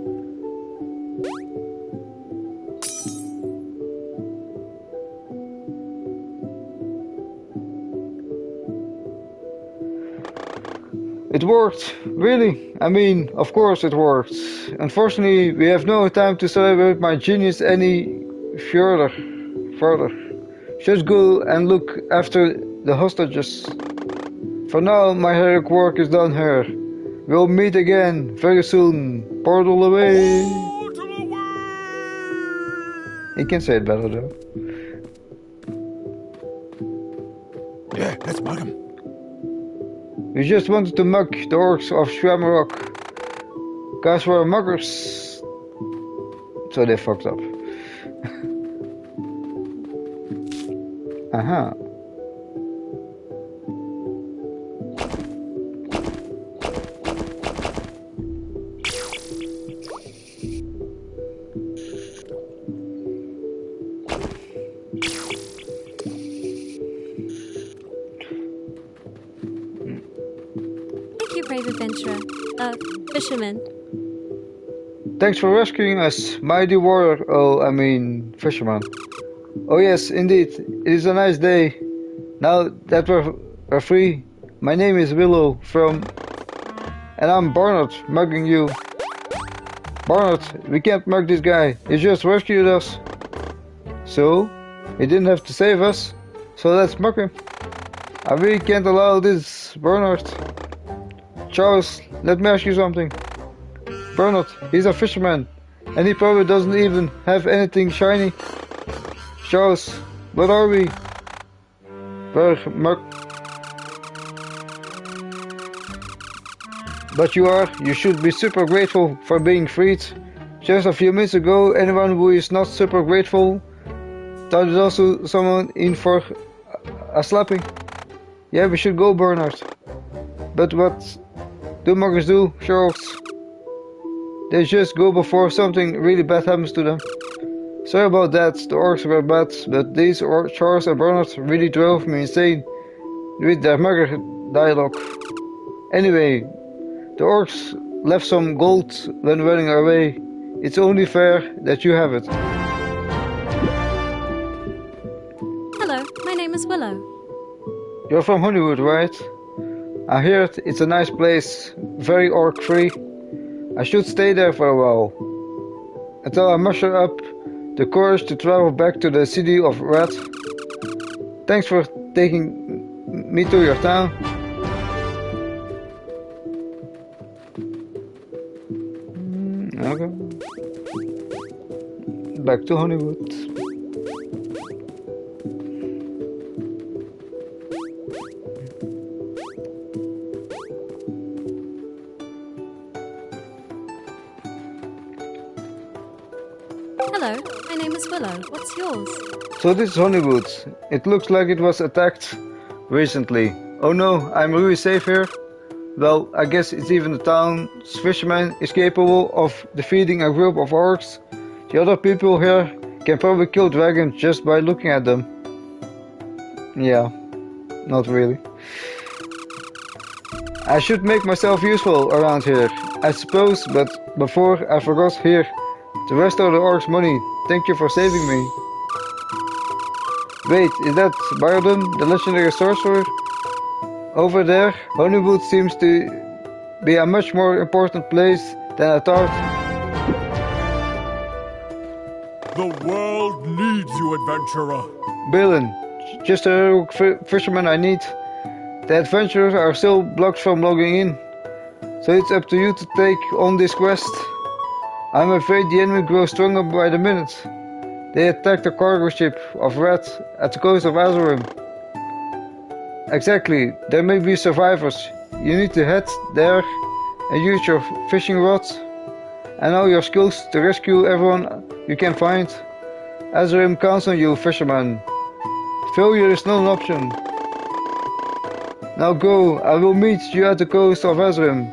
[SPEAKER 1] It worked, really. I mean, of course it worked. Unfortunately, we have no time to celebrate my genius any further. Just go and look after the hostages. For now, my heroic work is done here. We'll meet again very soon. Portal away!
[SPEAKER 2] Portal away!
[SPEAKER 1] He can say it better though.
[SPEAKER 3] Yeah, let's mug him.
[SPEAKER 1] We just wanted to mug the orcs of Shamrock. Guys were muggers. So they fucked up. Aha.
[SPEAKER 5] Thank you, brave adventurer. Fisherman.
[SPEAKER 1] Thanks for rescuing us, mighty warrior. Oh, I mean, fisherman. Oh yes, indeed. It is a nice day. Now that we're free, my name is Willow from... And I'm Barnard, mugging you. Barnard, we can't mug this guy. He just rescued us. So, he didn't have to save us. So let's mug him. I really can't allow this, Bernard. Charles, let me ask you something. Bernard, he's a fisherman. And he probably doesn't even have anything shiny. Charles, what are we? But you should be super grateful for being freed. Just a few minutes ago, anyone who is not super grateful started also someone in for a slapping. Yeah, we should go, Bernard. But what do muggers do, sharks? They just go before something really bad happens to them. Sorry about that, the orcs were bad, but these Charles and Bernard really drove me insane with their mugger dialogue. Anyway, the orcs left some gold when running away. It's only fair that you have it.
[SPEAKER 5] Hello, my name is Willow.
[SPEAKER 1] You're from Honeywood, right? I heard it's a nice place, very orc-free. I should stay there for a while, until I muster up the courage to travel back to the city of Red. Thanks for taking me to your town. Okay. Back to Honeywood.
[SPEAKER 5] Hello, my name is Willow. What's yours?
[SPEAKER 1] So this is Honeywood. It looks like it was attacked recently. Oh no, I'm really safe here? Well, I guess it's even the town's fisherman is capable of defeating a group of orcs. The other people here can probably kill dragons just by looking at them. Yeah, not really. I should make myself useful around here, I suppose, but before I forgot, here, the rest of the orcs' money. Thank you for saving me. Wait, is that Bardon, the legendary sorcerer? Over there, Honeywood seems to be a much more important place than I thought.
[SPEAKER 2] The world needs you, adventurer.
[SPEAKER 1] Balin, just a heroic fisherman I need. The adventurers are still blocked from logging in, so it's up to you to take on this quest. I'm afraid the enemy grows stronger by the minute. They attacked the cargo ship of Red at the coast of Azerim. Exactly, there may be survivors. You need to head there and use your fishing rod and all your skills to rescue everyone you can find. Azerim counts on you, fisherman. Failure is not an option. Now go, I will meet you at the coast of Azerim.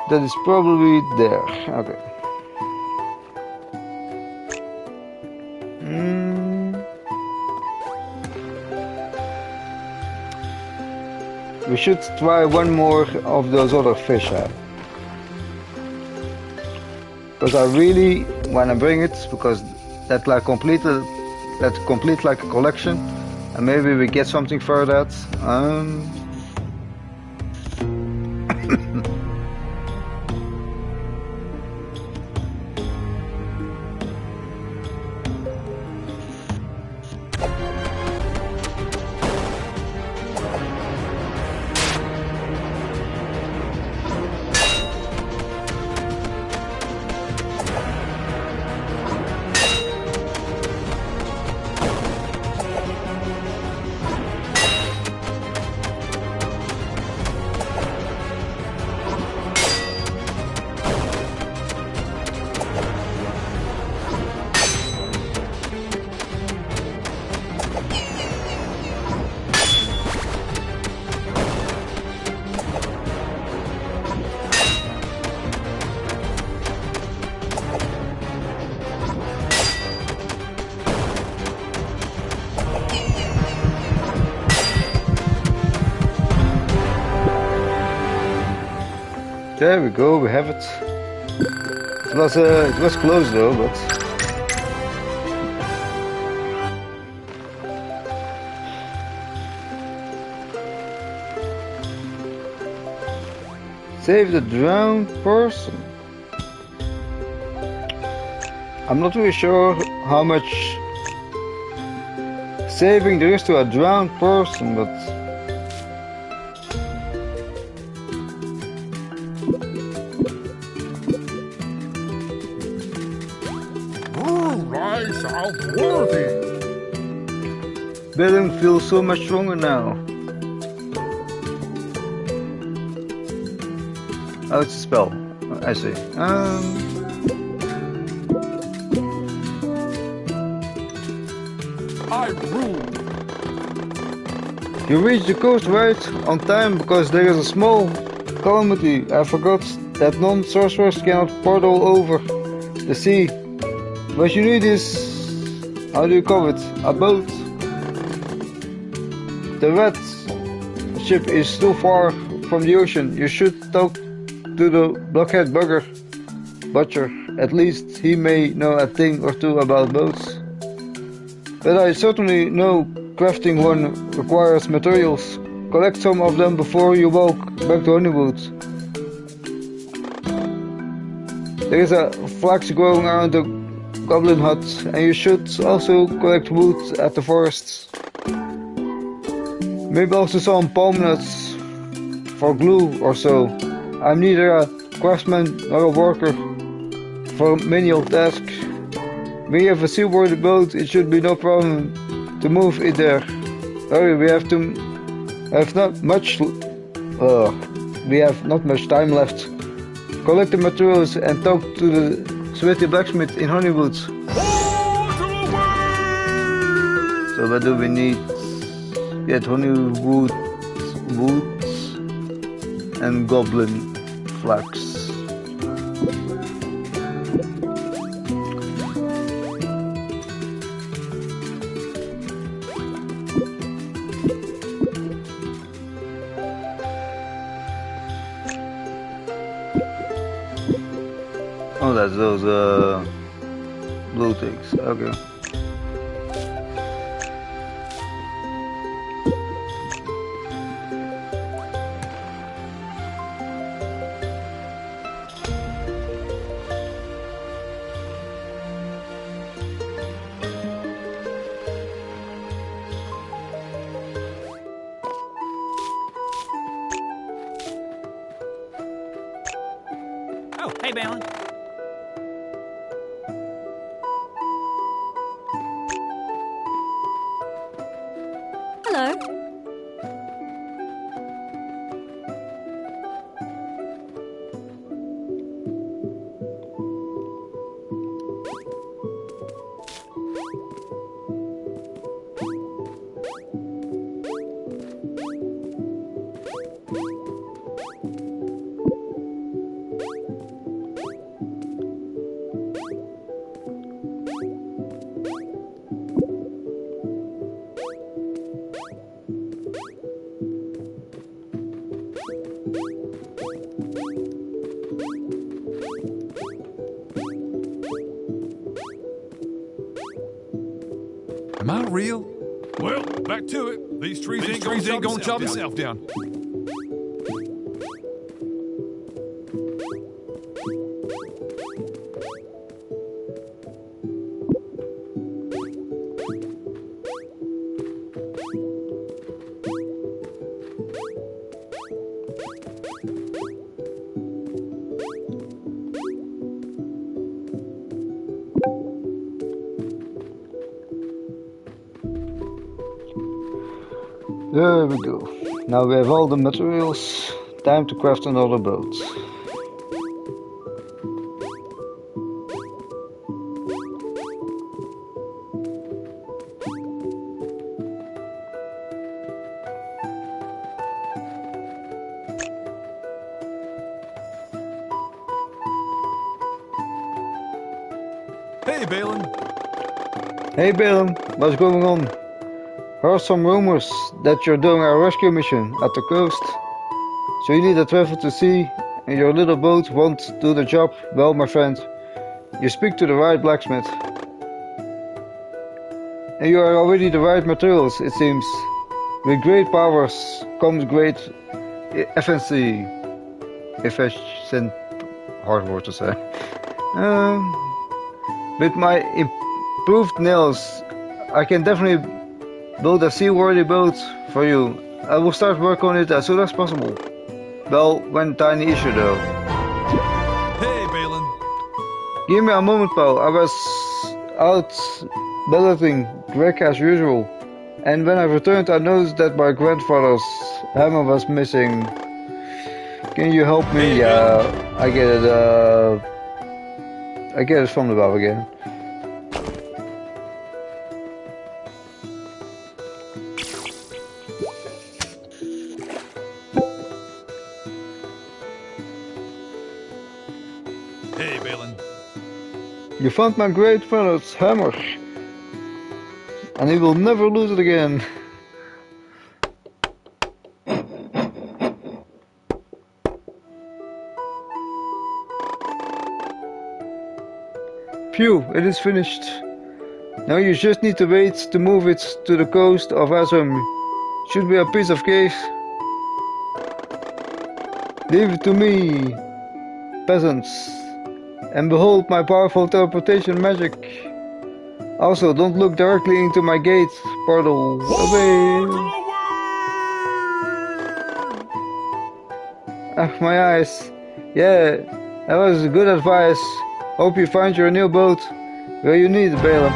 [SPEAKER 1] That is probably there. Okay. We should try one more of those other fish out. Because I really want to bring it, because that complete like a collection, and maybe we get something for that. There we go, we have it. It was close though, but save the drowned person. I'm not really sure how much saving there is to a drowned person, but Balin feels so much stronger now. Oh, it's a spell. I see.
[SPEAKER 2] I rule.
[SPEAKER 1] You reach the coast right on time because there is a small calamity. I forgot that non-sorcerers cannot portal over the sea. What you need is, how do you call it? A boat. The red ship is too far from the ocean. You should talk to the blockhead butcher. At least he may know a thing or two about boats. But I certainly know crafting one requires materials. Collect some of them before you walk back to Honeywood. There is a flax growing around the goblin hut, and you should also collect wood at the forests. Maybe also some palm nuts for glue or so. I'm neither a craftsman nor a worker for menial tasks. When you have a seaworthy boat, it should be no problem to move it there. Hurry, we have not much time left. Collect the materials and talk to the sweaty blacksmith in Honeywood. So what do we need? Get Honeywood woods and goblin flax. Oh, that's those blue things. Okay.
[SPEAKER 6] Oh, hey, Balin.
[SPEAKER 5] Hello.
[SPEAKER 2] Am I real? Well, back to it. These trees ain't gonna chop themselves down.
[SPEAKER 1] There we go. Now we have all the materials. Time to craft another boat.
[SPEAKER 2] Hey, Balin.
[SPEAKER 1] Hey Balin, what's going on? Heard some rumors that you're doing a rescue mission at the coast. So you need to travel to sea, and your little boat won't do the job. Well, my friend, you speak to the right blacksmith. And you are already the right materials, it seems. With great powers comes great efficiency. Efficient, hard word to say. With my improved nails, I can definitely build a seaworthy boat for you. I will start work on it as soon as possible. Well, one tiny issue though.
[SPEAKER 2] Hey, Balin.
[SPEAKER 1] Give me a moment, pal. I was out balloting Greg as usual. And when I returned, I noticed that my grandfather's hammer was missing. Can you help me? Yeah, I get it. I get it from above again.
[SPEAKER 2] Hey, Balin.
[SPEAKER 1] You found my great father's hammer, and he will never lose it again. Phew, it is finished. Now you just need to wait to move it to the coast of Azum. Should be a piece of cake. Leave it to me, peasants. And behold my powerful teleportation magic. Also, don't look directly into my gate portal. Away! Ah, my eyes. Yeah, that was good advice. Hope you find your new boat where you need it, Balaam.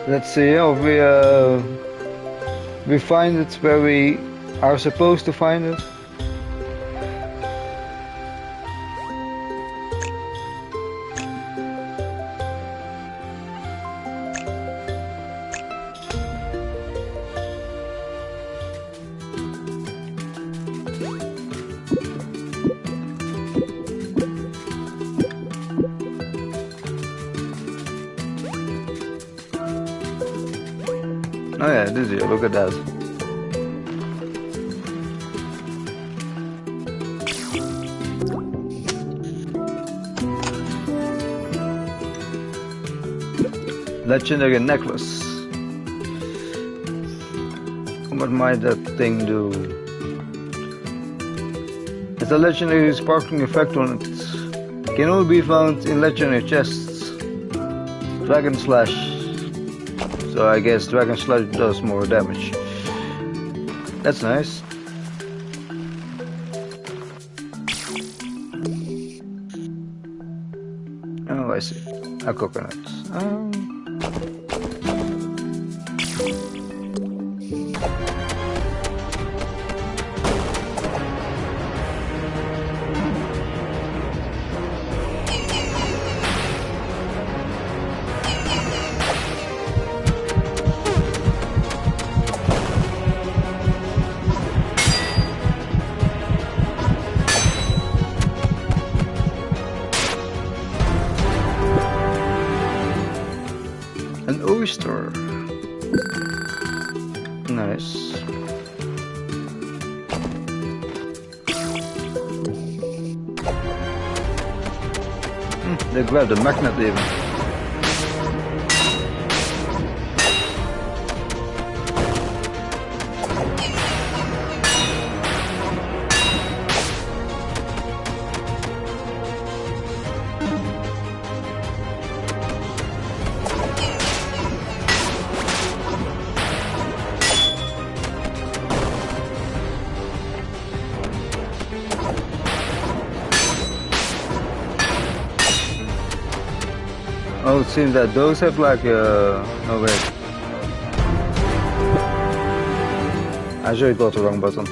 [SPEAKER 1] Let's see if we find it where we are supposed to find it. Oh yeah, this is it. Look at that. Legendary necklace. What might that thing do? It's a legendary sparkling effect on it. Can only be found in legendary chests. Dragon Slash. So I guess Dragon Slash does more damage. That's nice. Oh, I see. A coconut. An oyster. Nice. They grabbed the magnet even. Oh, it seems that those have like no wait. I sure got the wrong button.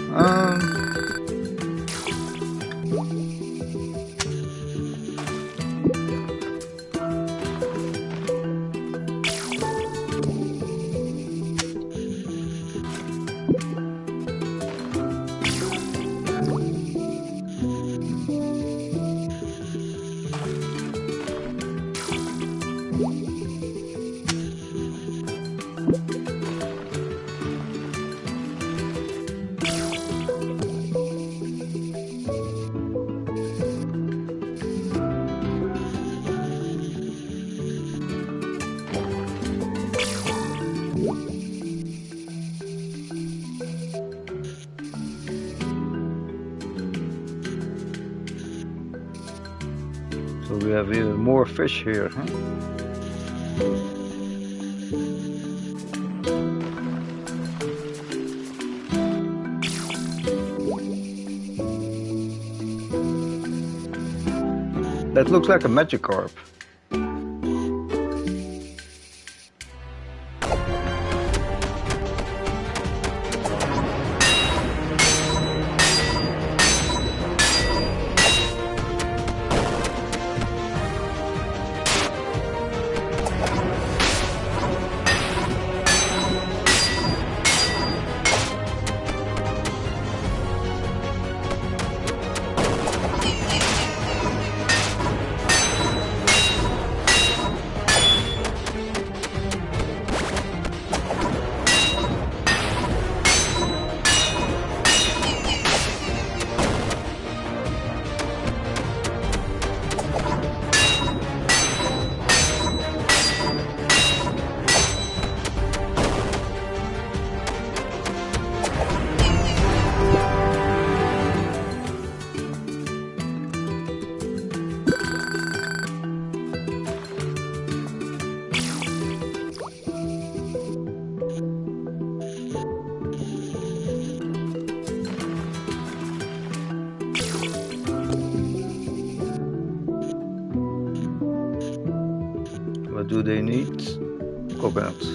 [SPEAKER 1] So we have even more fish here, huh? That looks like a magic carp. What do they need? Coconuts.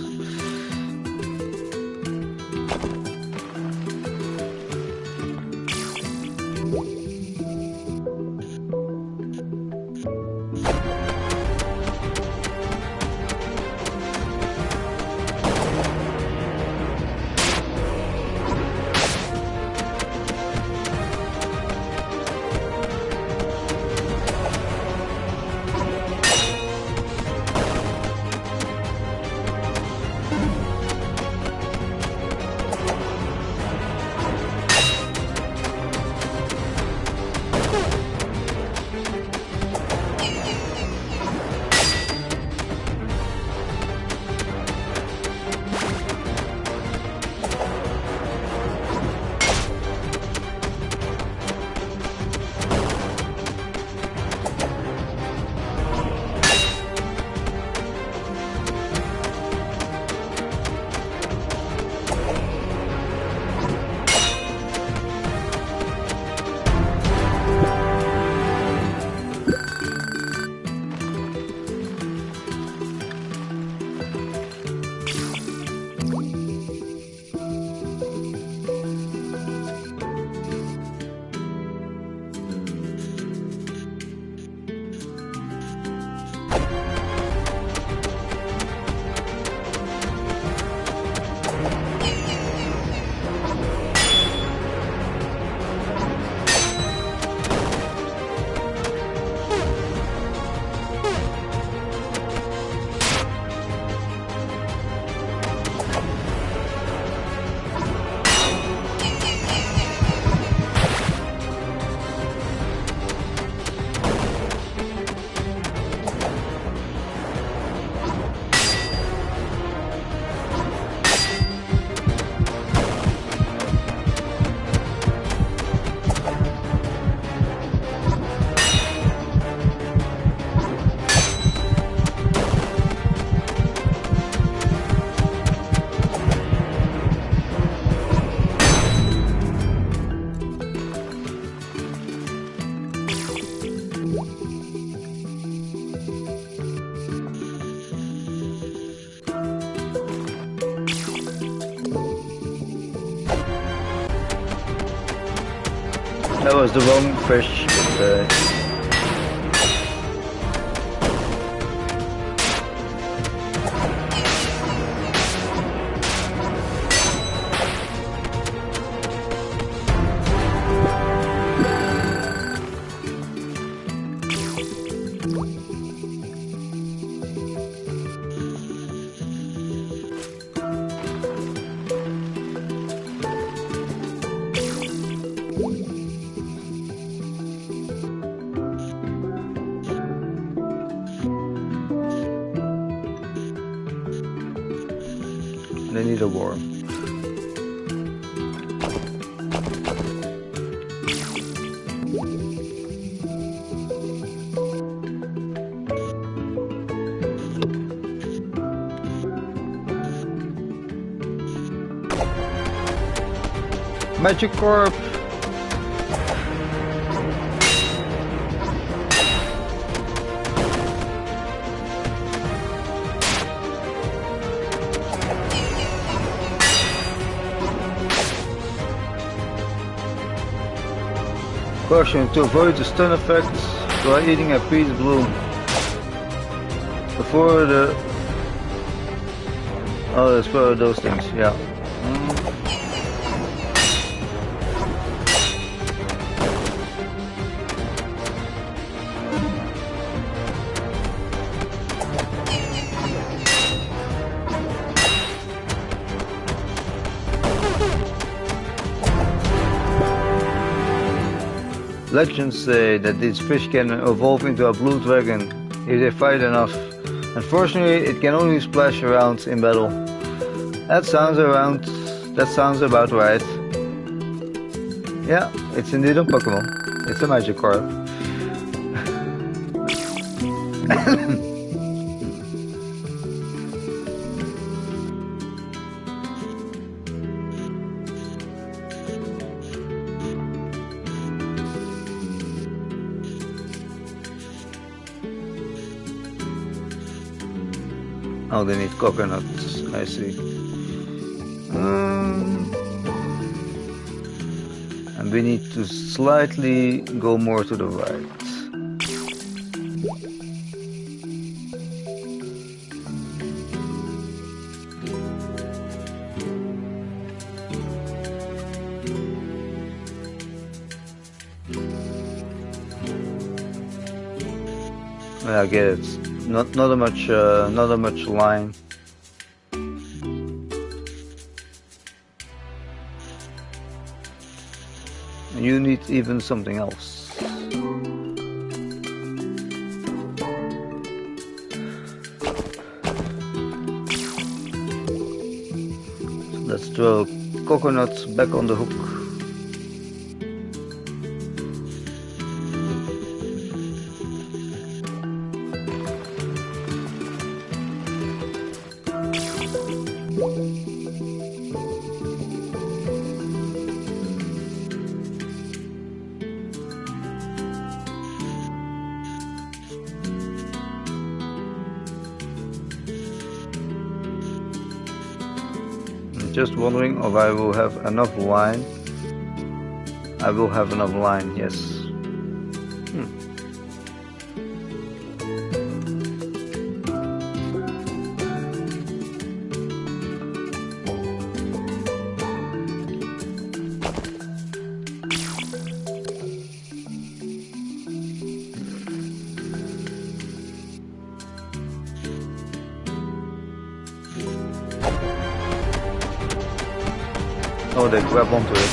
[SPEAKER 1] That was the wrong fish. They need a worm. Magic Corp. Caution: to avoid the stun effect, try eating a peach bloom before the... Oh, that's for those things, yeah. Legends say that these fish can evolve into a blue dragon if they fight enough. Unfortunately, it can only splash around in battle. That sounds about right. Yeah, it's indeed a Pokemon. It's a Magikarp. Oh, they need coconuts. I see. And we need to slightly go more to the right. Yeah, I get it. Not a much line. You need even something else. So let's throw coconuts back on the hook. Just wondering if I will have enough line. I will have enough line, yes. Oh, they grab onto it.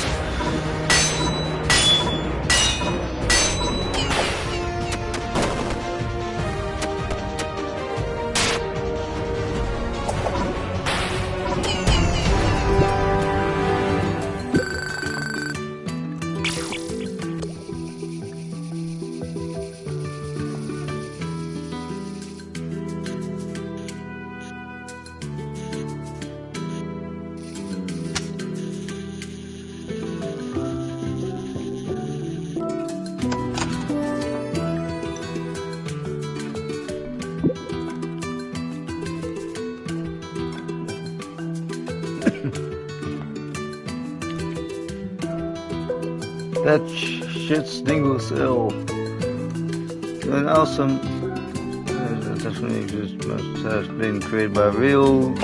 [SPEAKER 1] That shit's Dingo's ill. An awesome definitely just must have been created by real.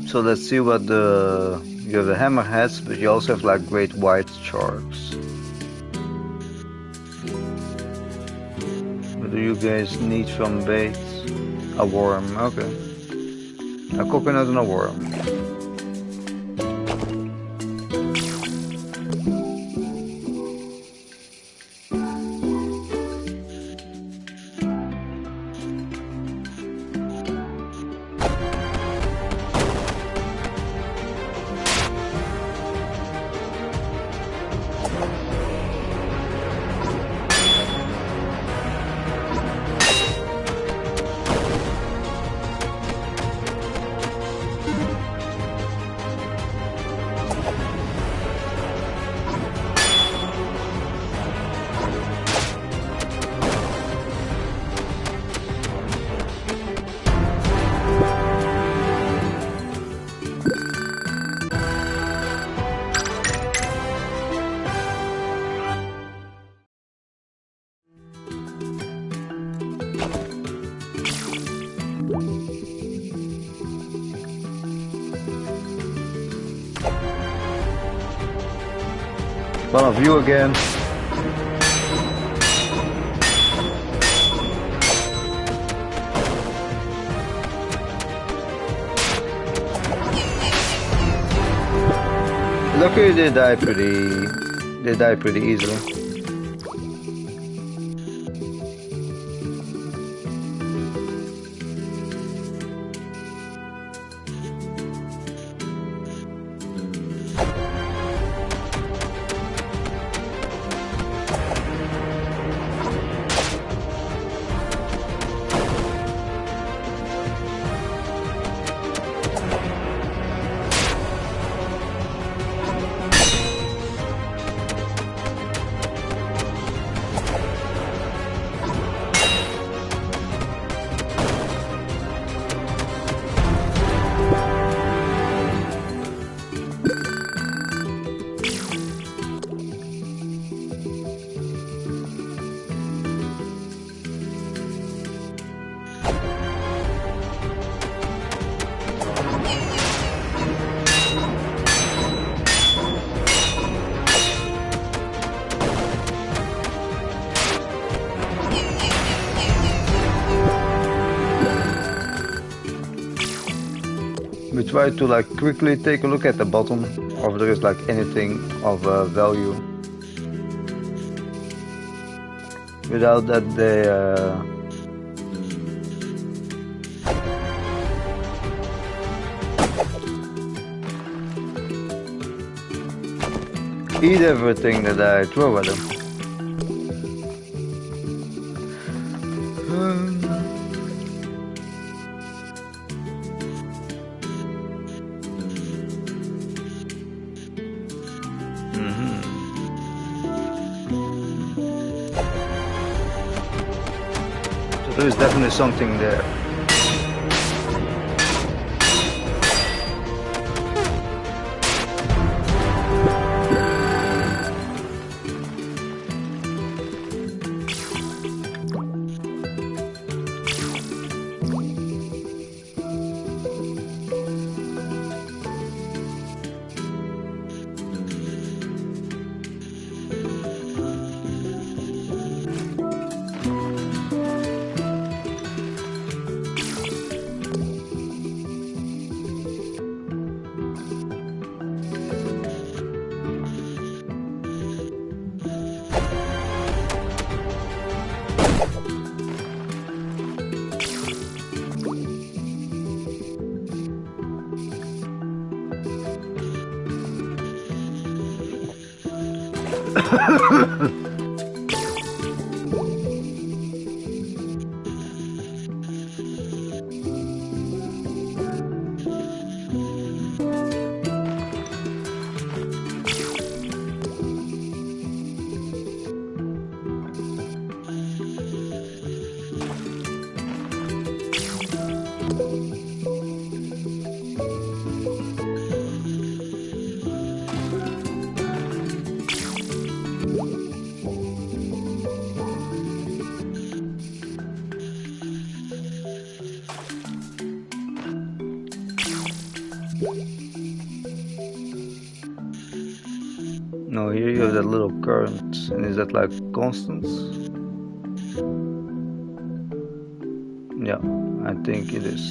[SPEAKER 1] So let's see what you have the hammerheads, but you also have like great white sharks. What do you guys need from bait? A worm, okay. A coconut and a worm. One of you again. Luckily they die pretty easily. try to like quickly take a look at the bottom if there is like anything of value. Without that, they eat everything that I throw at them. So there is definitely something there. No, here you have that little current, and is that like constant? Yeah, I think it is.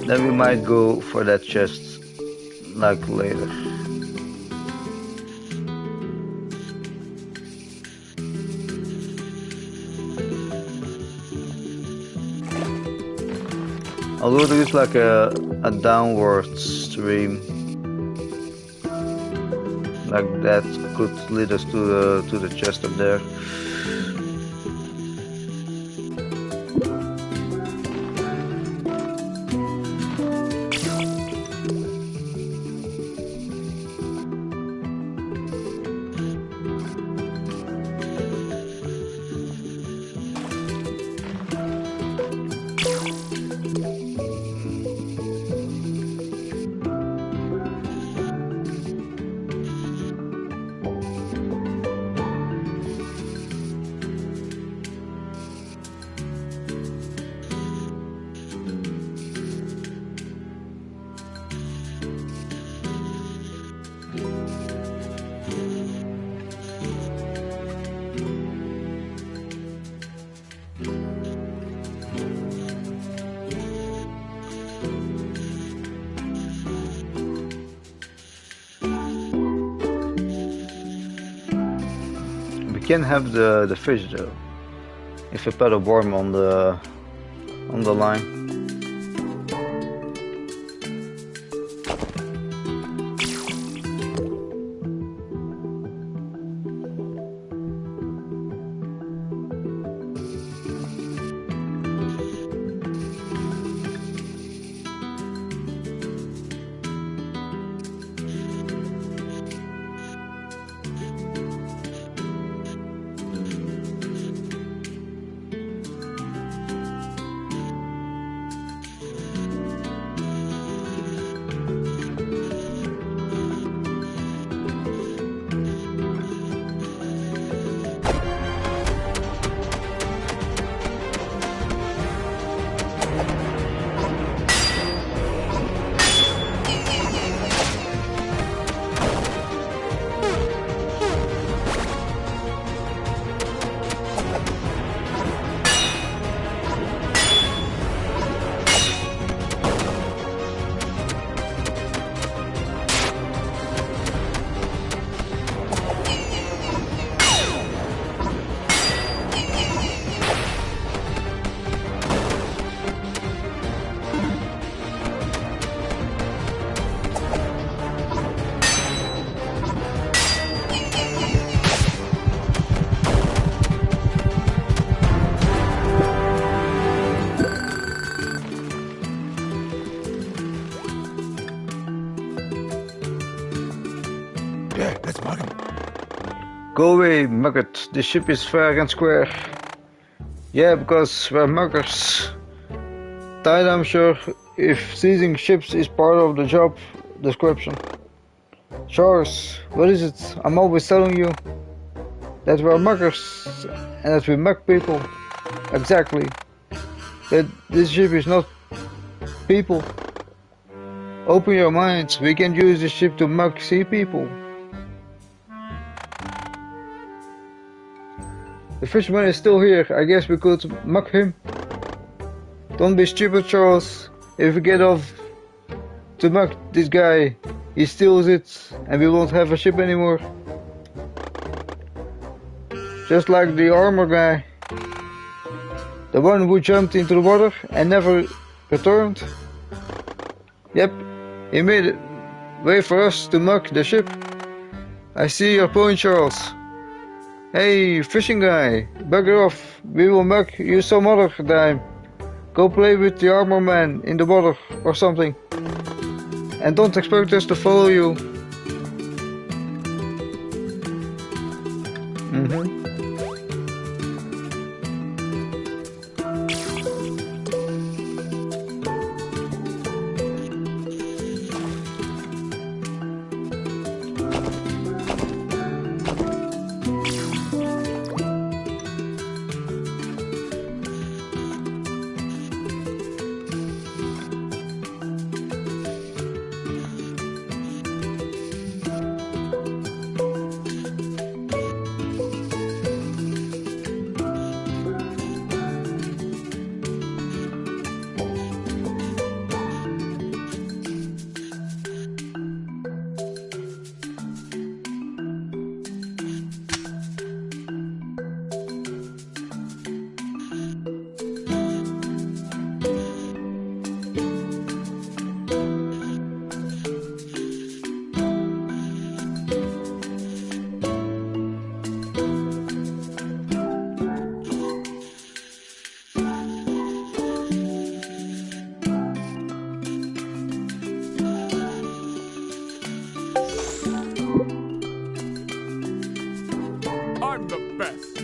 [SPEAKER 1] Then we might go for that chest like later. Although there is like a downward stream, like that could lead us to the chest up there. We can have the fish though, if you put a worm on the line.
[SPEAKER 3] Yeah, let's mug him.
[SPEAKER 1] Go away, Mugget. The ship is fair and square. Yeah, because we're muggers. Tied, I'm sure, if seizing ships is part of the job description. Charles, what is it? I'm always telling you that we're muggers and that we mug people. Exactly. That this ship is not people. Open your minds. We can use this ship to mug sea people. The fisherman is still here. I guess we could mug him. Don't be stupid, Charles. If we get off to mug this guy, he steals it and we won't have a ship anymore. Just like the armor guy. The one who jumped into the water and never returned. Yep, he made a way for us to mug the ship. I see your point, Charles. Hey, fishing guy, bugger off. We will mug you some other time. Go play with the armor man in the water or something. And don't expect us to follow you.
[SPEAKER 2] I'm the best.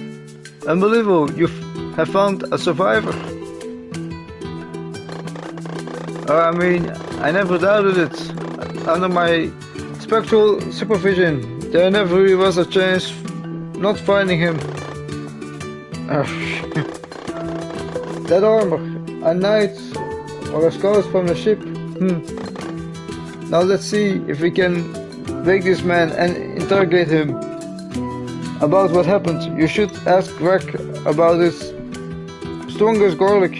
[SPEAKER 1] Unbelievable, you have found a survivor. I mean, I never doubted it. Under my spectral supervision, there never really was a chance not finding him. That armor, a knight or a scout from the ship. Now let's see if we can wake this man and interrogate him about what happened. You should ask Greg about his strongest garlic.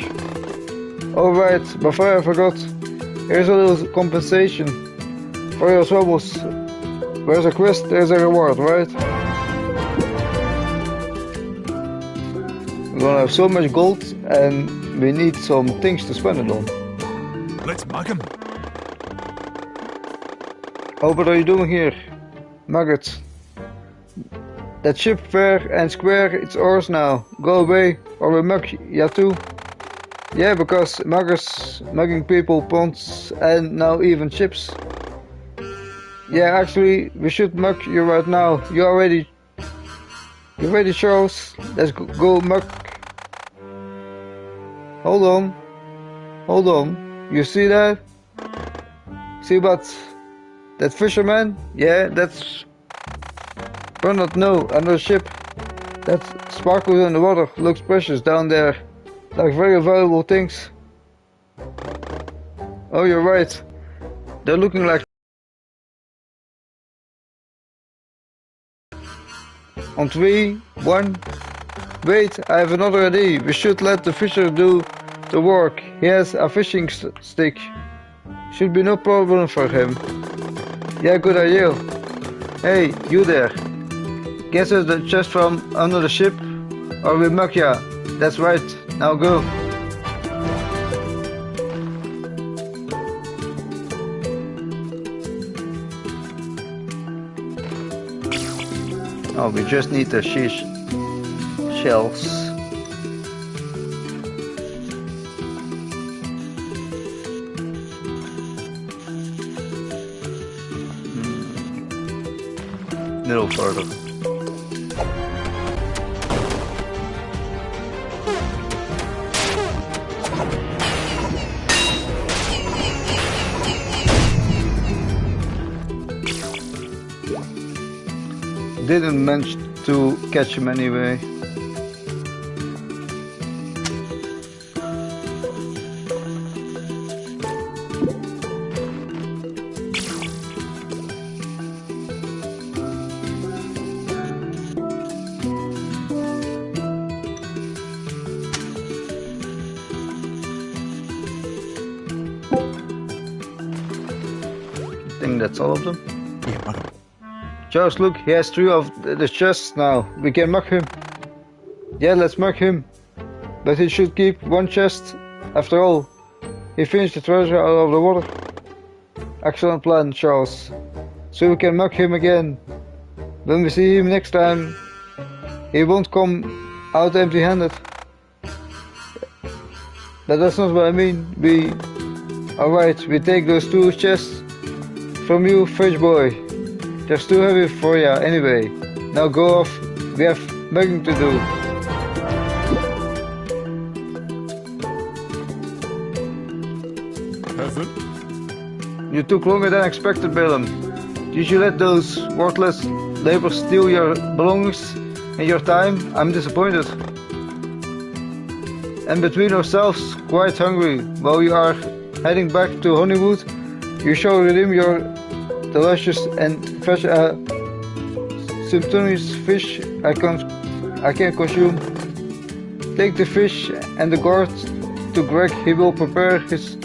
[SPEAKER 1] Alright, before I forgot, here's a little compensation for your troubles. Where's a quest, there's a reward, right? We're gonna have so much gold and we need some things to spend it on.
[SPEAKER 3] Let's mug him.
[SPEAKER 1] Oh, what are you doing here, Maggot? That ship fair and square, it's ours now. Go away, or we mug ya too. Yeah, because muggers mugging people, ponds, and now even ships. Yeah, actually, we should mug you right now. You ready, Charles? Let's go mug. Hold on. You see that? See what? That fisherman? Yeah, that's... Bernard, no, another ship. That sparkles in the water, looks precious down there. Like very valuable things. Oh, you're right. They're looking like... On 3, 1... Wait, I have another idea. We should let the fisher do the work. He has a fishing stick. Should be no problem for him. Yeah, good idea. Hey, you there. Get us the chest from under the ship, or we mug ya. That's right. Now go. Oh, we just need the shells. little further. Didn't manage to catch him anyway. I think that's all of them.
[SPEAKER 3] Yeah, mug him.
[SPEAKER 1] Charles, look, he has 3 of the chests now. We can mug him. Yeah, let's mug him. But he should keep 1 chest. After all, he finished the treasure out of the water. Excellent plan, Charles. So we can mug him again. When we see him next time, he won't come out empty-handed. But that's not what I mean. Alright, we take those 2 chests from you, fish boy. They're too heavy for ya anyway. Now go off, we have mugging to do.
[SPEAKER 3] Peasant.
[SPEAKER 1] You took longer than expected, Balaam. Did you let those worthless laborers steal your belongings and your time? I'm disappointed. And between ourselves, quite hungry. While we are heading back to Honeywood, you shall redeem your delicious and fresh symptomous fish I can consume. Take the fish and the gourd to Greg. He will prepare his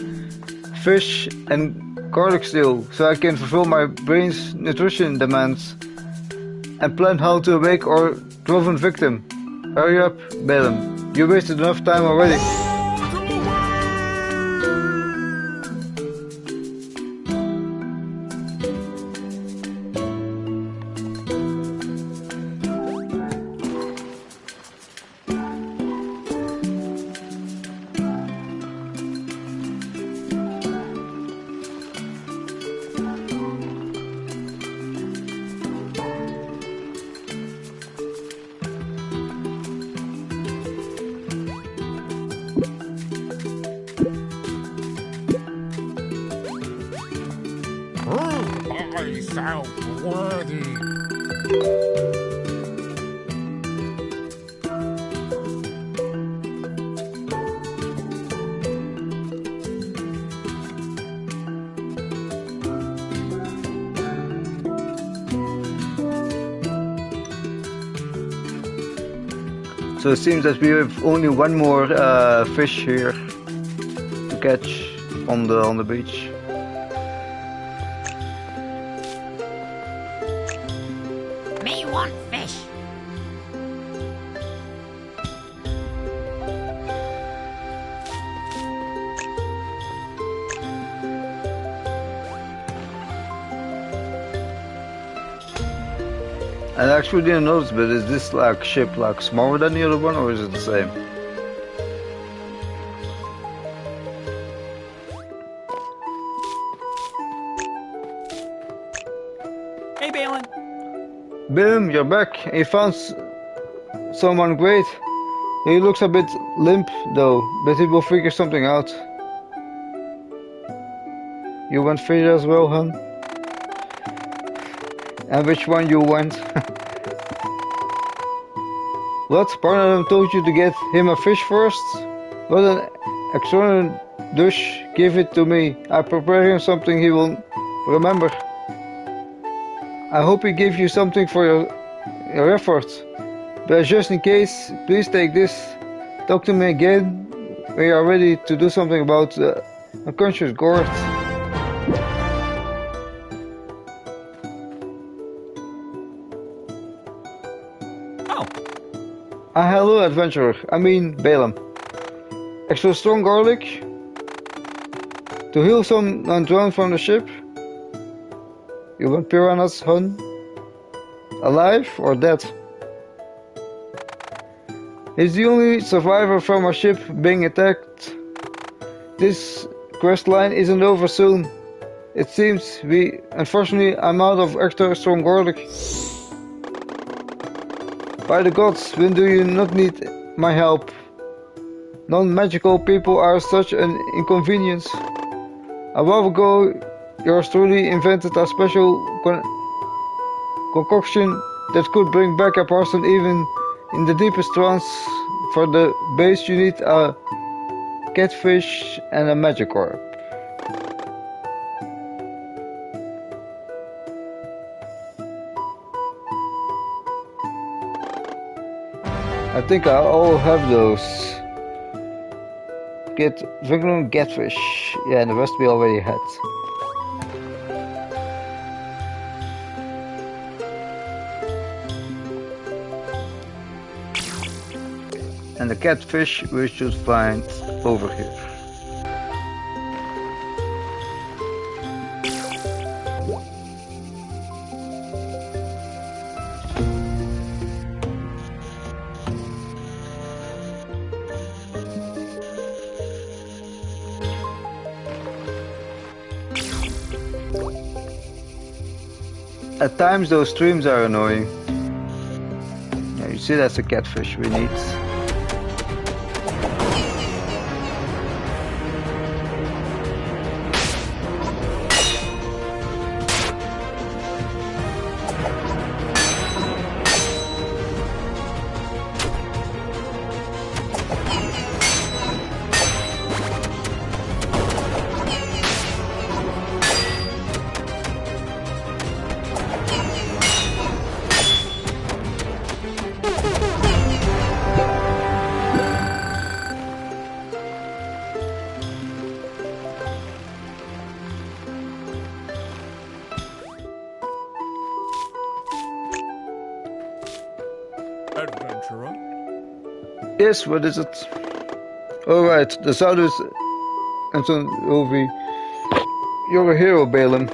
[SPEAKER 1] fish and garlic stew so I can fulfill my brain's nutrition demands and plan how to make our driven victim. Hurry up, Balaam. You wasted enough time already.
[SPEAKER 2] I sound worthy.
[SPEAKER 1] So it seems that we have only 1 more fish here to catch on the beach.
[SPEAKER 4] Me want fish.
[SPEAKER 1] I actually didn't notice, but is this like ship like smaller than the other one, or is it the same?
[SPEAKER 6] Hey, Balin.
[SPEAKER 1] Boom, you're back. You found someone great. He looks a bit limp though, but he will figure something out. You went fish as well, hun? And which one you went? What? Barnum told you to get him a fish first? What an excellent dish. Give it to me. I prepare him something he will remember. I hope he gave you something for your effort. But just in case, please take this. Talk to me again when you are ready to do something about unconscious gourd. Hello, adventurer. I mean, Balaam. Extra strong garlic to heal someone drowned from the ship. You want piranhas, hun? Alive or dead? He's the only survivor from a ship being attacked. This quest line isn't over soon. It seems unfortunately, I'm out of extra strong garlic. By the gods, when do you not need my help? Non-magical people are such an inconvenience. A while ago, yours truly invented a special concoction that could bring back a person even in the deepest trance. For the base you need a catfish and a magic orb. I think I'll have those. Get regular catfish. Yeah, and the rest we already had. And the catfish we should find over here. At times those streams are annoying. Yeah, you see that's a catfish we need.
[SPEAKER 2] Adventurer?
[SPEAKER 1] Yes, what is it? Alright, the Saudis and so Ovi. You're a hero, Balaam.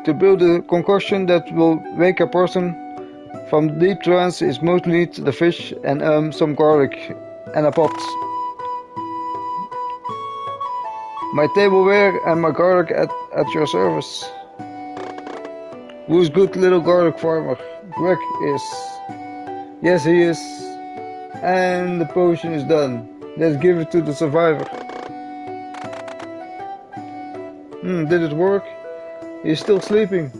[SPEAKER 1] To build a concoction that will wake a person from deep trance is mostly need the fish and some garlic and a pot. My tableware and my garlic at your service. Who's good little garlic farmer? Greg is. Yes, he is. And the potion is done. Let's give it to the survivor. Did it work? He's still sleeping.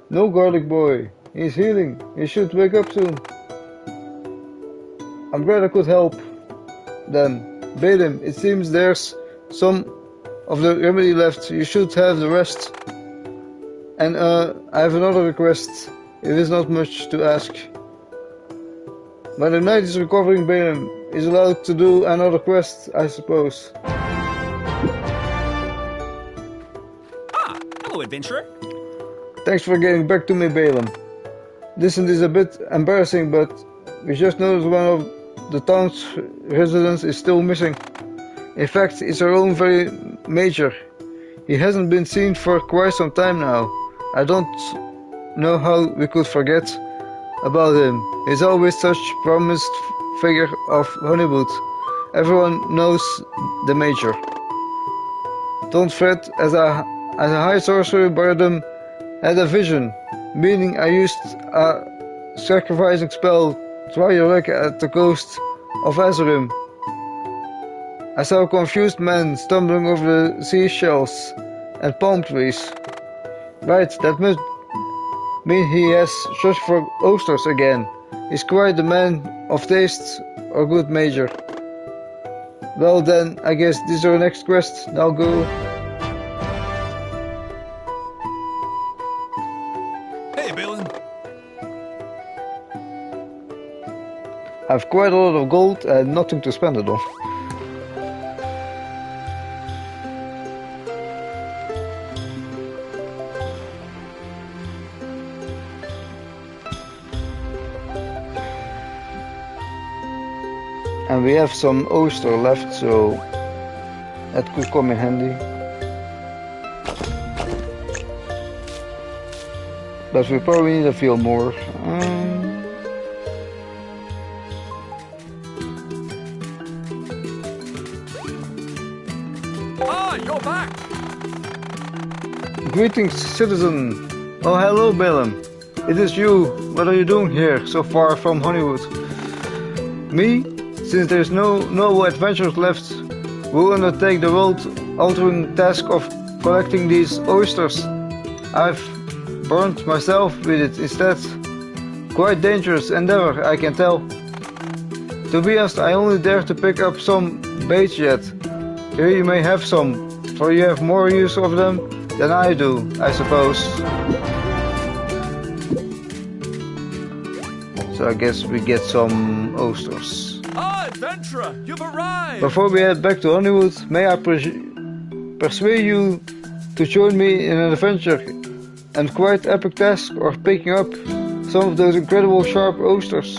[SPEAKER 1] No, garlic boy. He's healing. He should wake up soon. I'm glad I could help. Then, Balaam, it seems there's some of the remedy left. You should have the rest. And I have another request. It is not much to ask. When the knight is recovering, Balaam is allowed to do another quest, I suppose.
[SPEAKER 6] Hello, adventurer.
[SPEAKER 1] Thanks for getting back to me, Balaam. This is a bit embarrassing, but we just noticed one of the town's residents is still missing. In fact, it's our own very major. He hasn't been seen for quite some time now. I don't know how we could forget about him. He's always such promised figure of Honeywood. Everyone knows the major. Don't fret, as a high sorcerer Bardum had a vision, meaning I used a sacrificing spell to try your luck at the coast of Azerim. I saw a confused man stumbling over the seashells and palm trees. Right, that must mean he has searched for oysters again. He's quite the man of taste or good major. Well then, I guess this is our next quest. Now go.
[SPEAKER 2] Hey, Balin.
[SPEAKER 1] I have quite a lot of gold and nothing to spend it on. And we have some oyster left, so that could come in handy. But we probably need a few more.
[SPEAKER 2] You're back!
[SPEAKER 1] Greetings, citizen! Oh, hello, Balaam. It is you. What are you doing here, so far from Honeywood? Me? Since there's no adventures left, we'll undertake the world-altering task of collecting these oysters. I've burned myself with it instead. Quite dangerous endeavor, I can tell. To be honest, I only dare to pick up some bait yet. Here you may have some, for you have more use of them than I do, I suppose. So I guess we get some oysters.
[SPEAKER 2] Ah, adventurer, you've arrived!
[SPEAKER 1] Before we head back to Honeywood, may I persuade you to join me in an adventure and quite epic task of picking up some of those incredible sharp oysters.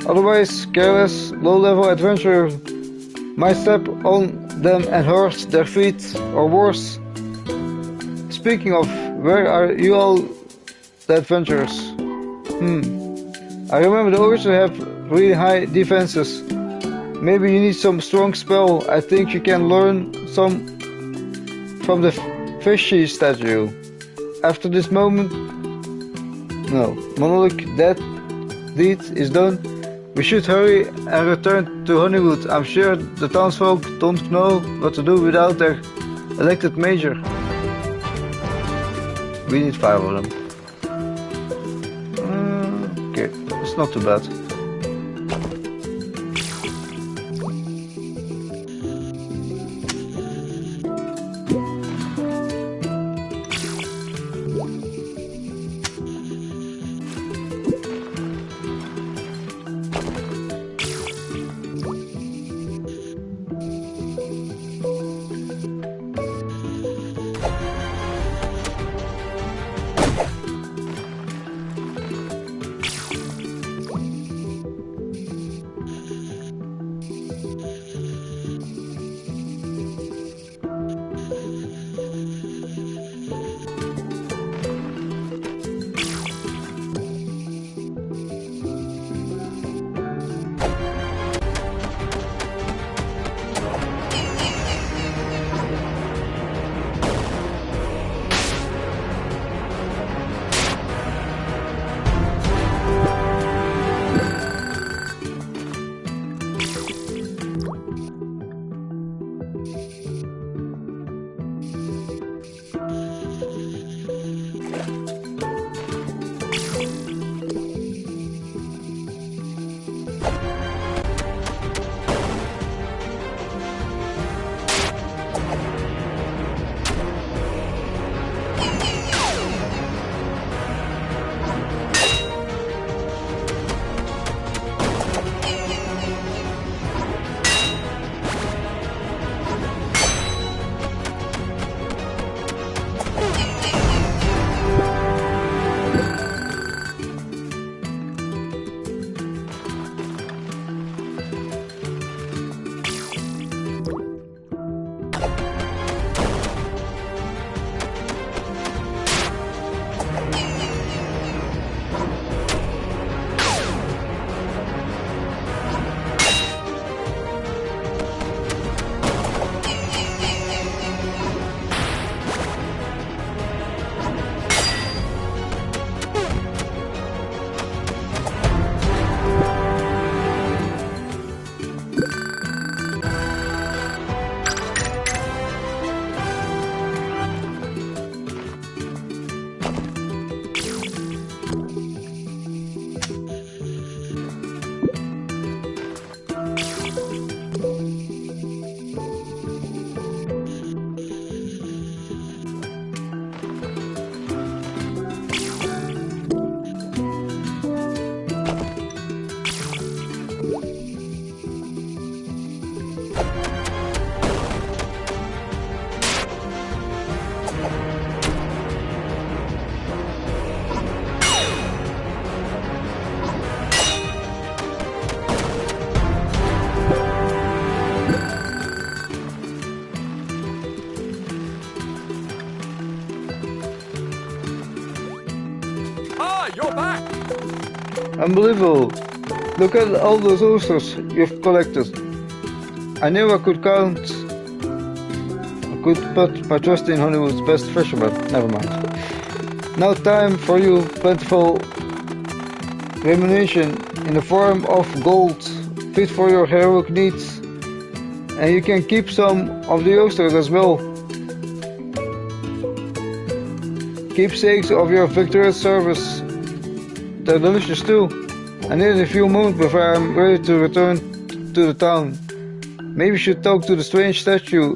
[SPEAKER 1] Otherwise, careless, low-level adventurer might step on them and hurt their feet, or worse. Speaking of, where are you all the adventurers? I remember the oysters have really high defenses. Maybe you need some strong spell. I think you can learn some from the fishy statue. After this monologue deed is done, we should hurry and return to Honeywood. I'm sure the townsfolk don't know what to do without their elected mayor. We need 5 of them. Okay, it's not too bad. Unbelievable! Look at all those oysters you've collected. I knew I could count. I could put my trust in Hollywood's best fisherman. Never mind. Now time for you plentiful remuneration in the form of gold fit for your heroic needs. And you can keep some of the oysters as well. Keepsakes of your victorious service. They're delicious too. I need a few moments before I'm ready to return to the town. Maybe you should talk to the strange statue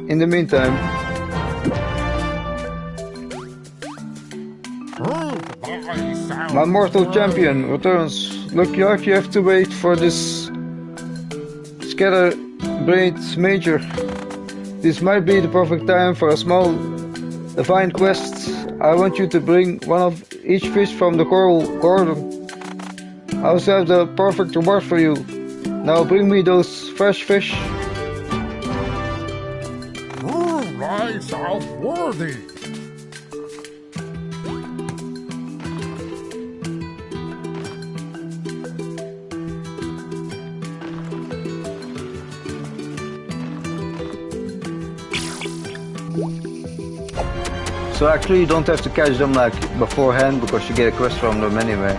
[SPEAKER 1] in the meantime. My mortal champion returns. Look like you have to wait for this scatterbrained major. This might be the perfect time for a small divine quest. I want you to bring one of each fish from the coral garden. I also have the perfect reward for you. Now bring me those fresh fish.
[SPEAKER 3] Rise out worthy.
[SPEAKER 1] So actually you don't have to catch them like beforehand because you get a quest from them anyway.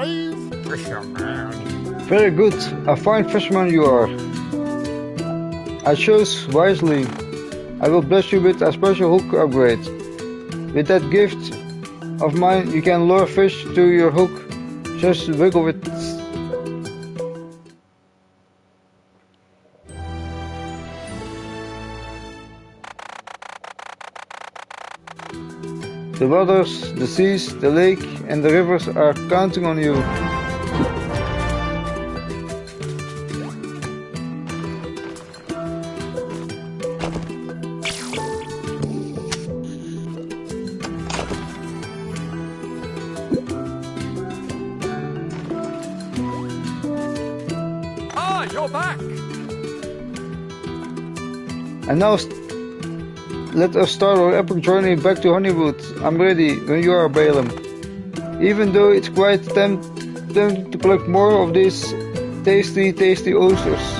[SPEAKER 3] brave fisherman.
[SPEAKER 1] Very good, a fine fisherman you are. I chose wisely. I will bless you with a special hook upgrade. With that gift of mine, you can lure fish to your hook. Just wiggle it. The waters, the seas, the lake, and the rivers are counting on you.
[SPEAKER 2] Ah, you're back!
[SPEAKER 1] And now let us start our epic journey back to Honeywood. I'm ready when you are, Balaam. Even though it's quite tempting to collect more of these tasty oysters.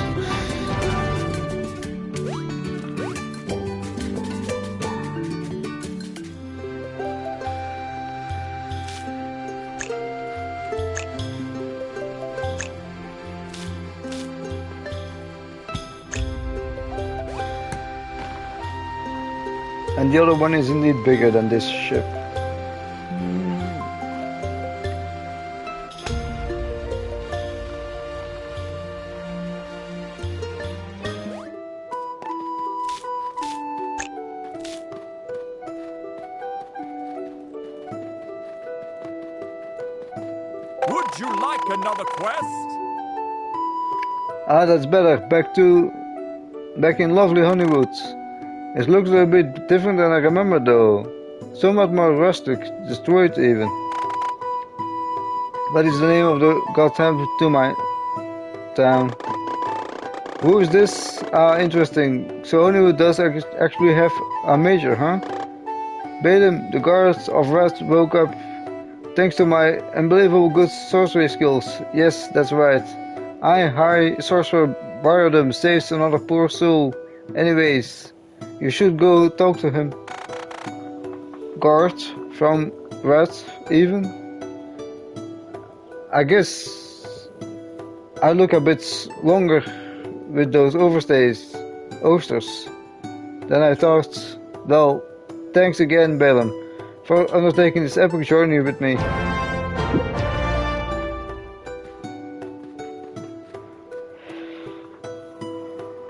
[SPEAKER 1] And the other one is indeed bigger than this ship.
[SPEAKER 2] Would you like another quest?
[SPEAKER 1] Ah, that's better. Back in lovely Honeywood. It looks a bit different than I remember though. Somewhat more rustic, destroyed even. What is the name of the goddamn to my town? Who is this? Ah, interesting. So Honeywood does actually have a major, huh? Balaam, the guards of Wrath woke up thanks to my unbelievable good sorcery skills. Yes, that's right. I, High Sorcerer Bardom, saves another poor soul. Anyways, you should go talk to him. Guard from Wrath, even? I guess I look a bit longer with those oysters than I thought. Well, thanks again, Balaam, for undertaking this epic journey with me.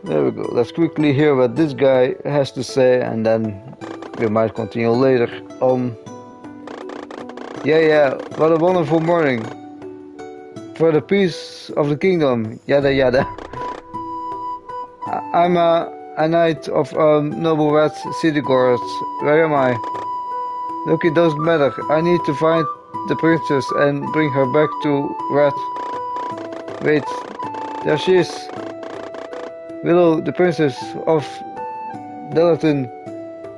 [SPEAKER 1] There we go. Let's quickly hear what this guy has to say, and then we might continue later. Yeah, what a wonderful morning. For the peace of the kingdom, yada yada. I'm a knight of noble Rat City Guards. Where am I? Look, it doesn't matter. I need to find the princess and bring her back to Rat. Wait, there she is. Willow, the princess of Delatin,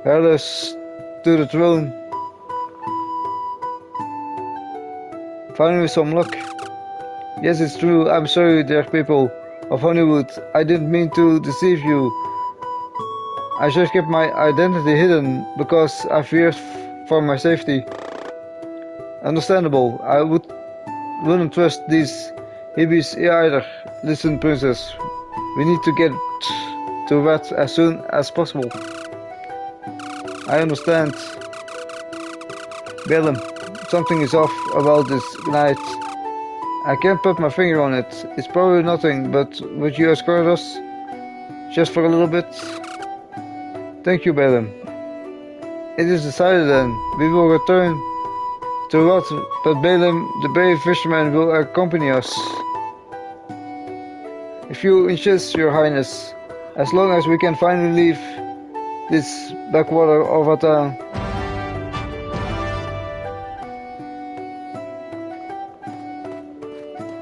[SPEAKER 1] heiress to the throne. Finally some luck. Yes, it's true. I'm sorry, dear people of Honeywood. I didn't mean to deceive you. I just kept my identity hidden because I feared for my safety. Understandable. I wouldn't trust these hibbies either. Listen, princess. We need to get to Rat as soon as possible. I understand. Balaam, something is off about this night. I can't put my finger on it. It's probably nothing, but would you escort us? Just for a little bit? Thank you, Balaam. It is decided then. We will return to Rat, but Balaam, the brave fisherman, will accompany us. If you insist, your highness, as long as we can finally leave this backwater of our town.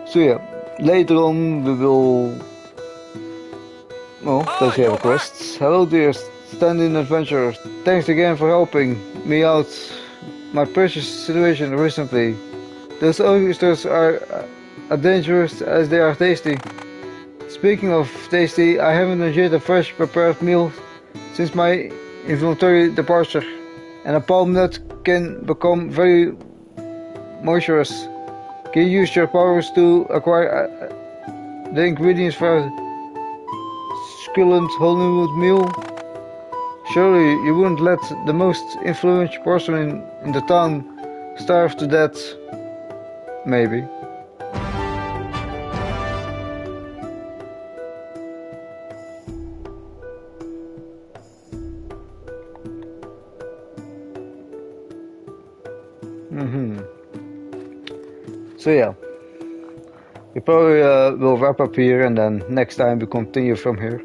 [SPEAKER 1] So yeah, later on we will... Oh, does he have a quest? Hello dear stand-in adventurer, thanks again for helping me out my precious situation recently. Those oysters are as dangerous as they are tasty. Speaking of tasty, I haven't enjoyed a fresh prepared meal since my involuntary departure, and a palm nut can become very moisturous. Can you use your powers to acquire the ingredients for a succulent Hollywood meal? Surely you wouldn't let the most influential person in the town starve to death. Maybe. So yeah, we probably will wrap up here, and then next time we continue from here.